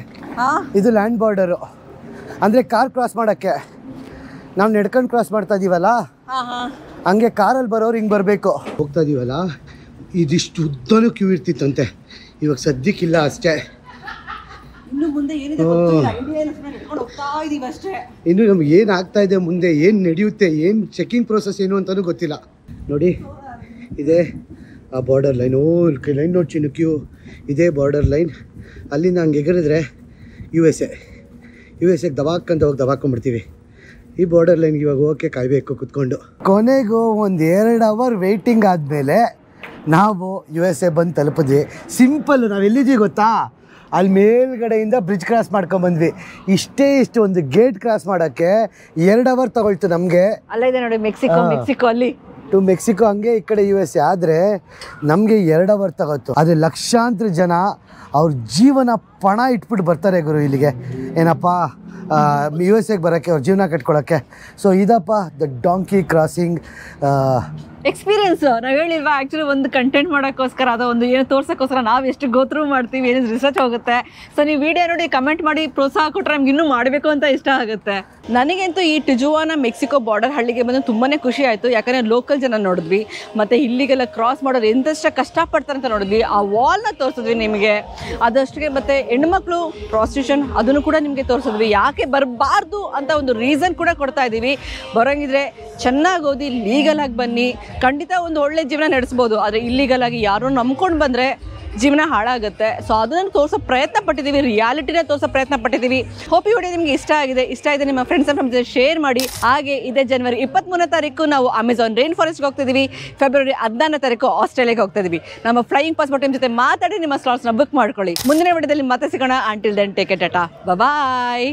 ಇದು ಲ್ಯಾಂಡ್ ಬಾರ್ಡರು, ಅಂದರೆ ಕಾರ್ ಕ್ರಾಸ್ ಮಾಡೋಕ್ಕೆ. ನಾವು ನಡ್ಕೊಂಡು ಕ್ರಾಸ್ ಮಾಡ್ತಾ ಇದ್ದೀವಲ್ಲ, ಹಂಗೆ ಕಾರಲ್ಲಿ ಬರೋರು ಹಿಂಗೆ ಬರಬೇಕು. ಹೋಗ್ತಾ ಇದೀವಲ್ಲ, ಇದಿಷ್ಟು ಉದ್ದನೂ ಕ್ಯೂ ಇರ್ತಿತ್ತಂತೆ. ಇವಾಗ ಸದ್ಯಕ್ಕಿಲ್ಲ ಅಷ್ಟೇ. ಇನ್ನು ನಮ್ಗೆ ಏನು ಆಗ್ತಾ ಇದೆ ಮುಂದೆ, ಏನು ನಡೆಯುತ್ತೆ, ಏನು ಚೆಕಿಂಗ್ ಪ್ರೋಸೆಸ್ ಏನು ಅಂತಲೂ ಗೊತ್ತಿಲ್ಲ. ನೋಡಿ ಇದೇ ಆ ಬಾರ್ಡರ್ ಲೈನ್. ಲೈನ್ ನೋಡಿ ಚಿನ್ನು, ಕ್ಯೂ ಇದೇ ಬಾರ್ಡರ್ ಲೈನ್. ಅಲ್ಲಿಂದ ಹಂಗೆ ಎಗರಿದ್ರೆ USA ದವಾಕಂತ ಹೋಗಿ ದವಾಕೊಂಡ್ಬಿಡ್ತೀವಿ. ಈ ಬಾರ್ಡರ್ ಲೈನ್ಗೆ ಇವಾಗ ಓಕೆ ಕಾಯಬೇಕು ಕುತ್ಕೊಂಡು. ಕೊನೆಗೂ ಒಂದು 2 hour ವೆಯ್ಟಿಂಗ್ ಆದಮೇಲೆ ನಾವು USA ಬಂದು ತಲುಪಿದ್ವಿ. ಸಿಂಪಲ್, ನಾವು ಎಲ್ಲಿದ್ವಿ ಗೊತ್ತಾ? ಅಲ್ಲಿ ಮೇಲ್ಗಡೆಯಿಂದ ಬ್ರಿಡ್ಜ್ ಕ್ರಾಸ್ ಮಾಡ್ಕೊಂಬಂದ್ವಿ. ಇಷ್ಟು ಒಂದು ಗೇಟ್ ಕ್ರಾಸ್ ಮಾಡೋಕ್ಕೆ 2 hour ತಗೊಳ್ತು ನಮಗೆ. ಅಲ್ಲಿದೆ ನೋಡಿ ಮೆಕ್ಸಿಕೋ ಅಲ್ಲಿ ಟು ಮೆಕ್ಸಿಕೋ, ಹಂಗೆ ಈ ಕಡೆ USA. ಆದರೆ ನಮಗೆ 2 hour ತಗೋತು. ಆದರೆ ಲಕ್ಷಾಂತರ ಜನ ಅವ್ರ ಜೀವನ ಪಣ ಇಟ್ಬಿಟ್ಟು ಬರ್ತಾರೆ ಗುರು ಇಲ್ಲಿಗೆ. ಏನಪ್ಪ, USA ಬರೋಕ್ಕೆ, ಅವ್ರ ಜೀವನ ಕಟ್ಕೊಳ್ಳೋಕ್ಕೆ. ಸೊ ಇದಪ್ಪ ದ ಡಾಂಕಿ ಕ್ರಾಸಿಂಗ್ ಎಕ್ಸ್ಪೀರಿಯನ್ಸ್. ನಾವು ಹೇಳಿಲ್ವಾ, ಆ್ಯಕ್ಚುಲಿ ಒಂದು ಕಂಟೆಂಟ್ ಮಾಡೋಕ್ಕೋಸ್ಕರ, ಅದು ಒಂದು ಏನು ತೋರ್ಸೋಕ್ಕೋಸ್ಕರ ನಾವು ಎಷ್ಟು ಗೋತ್ರೂ ಮಾಡ್ತೀವಿ, ಏನು ರಿಸರ್ಚ್ ಹೋಗುತ್ತೆ. ಸೊ ನೀವು ವಿಡಿಯೋ ನೋಡಿ ಕಮೆಂಟ್ ಮಾಡಿ ಪ್ರೋತ್ಸಾಹ ಕೊಟ್ಟರೆ ನಮ್ಗೆ ಇನ್ನೂ ಮಾಡಬೇಕು ಅಂತ ಇಷ್ಟ ಆಗುತ್ತೆ. ನನಗಂತೂ ಈ ಟಿಜುವಾನ ಮೆಕ್ಸಿಕೋ ಬಾರ್ಡರ್ ಹಳ್ಳಿಗೆ ಬಂದು ತುಂಬಾ ಖುಷಿ ಆಯಿತು. ಯಾಕಂದರೆ ಲೋಕಲ್ ಜನ ನೋಡಿದ್ವಿ, ಮತ್ತು ಇಲ್ಲಿಗೆಲ್ಲ ಕ್ರಾಸ್ ಮಾಡೋರು ಎಂತಷ್ಟು ಕಷ್ಟಪಡ್ತಾರೆ ಅಂತ ನೋಡಿದ್ವಿ. ಆ ವಾಲ್ನ ತೋರಿಸಿದ್ವಿ ನಿಮಗೆ ಅದಷ್ಟಿಗೆ. ಮತ್ತು ಹೆಣ್ಮಕ್ಳು ಪ್ರಾಸ್ಟಿಟ್ಯೂಷನ್ ಅದನ್ನು ಕೂಡ ನಿಮಗೆ ತೋರಿಸಿದ್ವಿ. ಯಾಕೆ ಬರಬಾರ್ದು ಅಂತ ಒಂದು ರೀಸನ್ ಕೂಡ ಕೊಡ್ತಾ ಇದ್ದೀವಿ. ಬರೋಂಗಿದ್ರೆ ಚೆನ್ನಾಗಿ ಓದಿ ಲೀಗಲಾಗಿ ಬನ್ನಿ, ಖಂಡಿತ ಒಂದು ಒಳ್ಳೆ ಜೀವನ ನಡೆಸ್ಬೋದು. ಆದರೆ ಇಲ್ಲಿಗಲಾಗಿ ಯಾರೋ ನಂಬ್ಕೊಂಡು ಬಂದರೆ ಜೀವನ ಹಾಳಾಗುತ್ತೆ. ಸೊ ಅದನ್ನು ತೋರಿಸೋ ಪ್ರಯತ್ನ ಪಟ್ಟಿದ್ದೀವಿ, ರಿಯಾಲಿಟಿನೇ ತೋರಿಸೋ ಪ್ರಯತ್ನ ಪಟ್ಟಿದ್ದೀವಿ. ಹೋಪ್ ಈ ವಿಡಿಯೋ ನಿಮಗೆ ಇಷ್ಟ ಆಗಿದೆ ನಿಮ್ಮ ಫ್ರೆಂಡ್ಸ್ ಅಂಡ್ ಫ್ಯಾಮಿಲಿ ಶೇರ್ ಮಾಡಿ. ಹಾಗೆ ಇದೇ ಜನವರಿ 23ನೇ ತಾರೀಕು ನಾವು ಅಮೆಝಾನ್ ರೈನ್ ಫಾರೆಸ್ಟ್ಗೆ ಹೋಗ್ತಿದ್ದೀವಿ. ಫೆಬ್ರವರಿ 14ನೇ ತಾರೀಕು ಆಸ್ಟ್ರೇಲಿಯಾಗೆ ಹೋಗ್ತಿದ್ದೀವಿ. ನಮ್ಮ ಫ್ಲೈಯಿಂಗ್ ಪಾಸ್ಪೋರ್ಟ್ ಟೀಮ್ ಜೊತೆ ಮಾತಾಡಿ ನಿಮ್ಮ ಸ್ಲಾಟ್ಸ್ನ ಬುಕ್ ಮಾಡ್ಕೊಳ್ಳಿ. ಮುಂದಿನ ವಿಡಿಯೋದಲ್ಲಿ ಮತ್ತೆ ಸಿಗೋಣ. Until then take care, tata, ಬಾಯ್.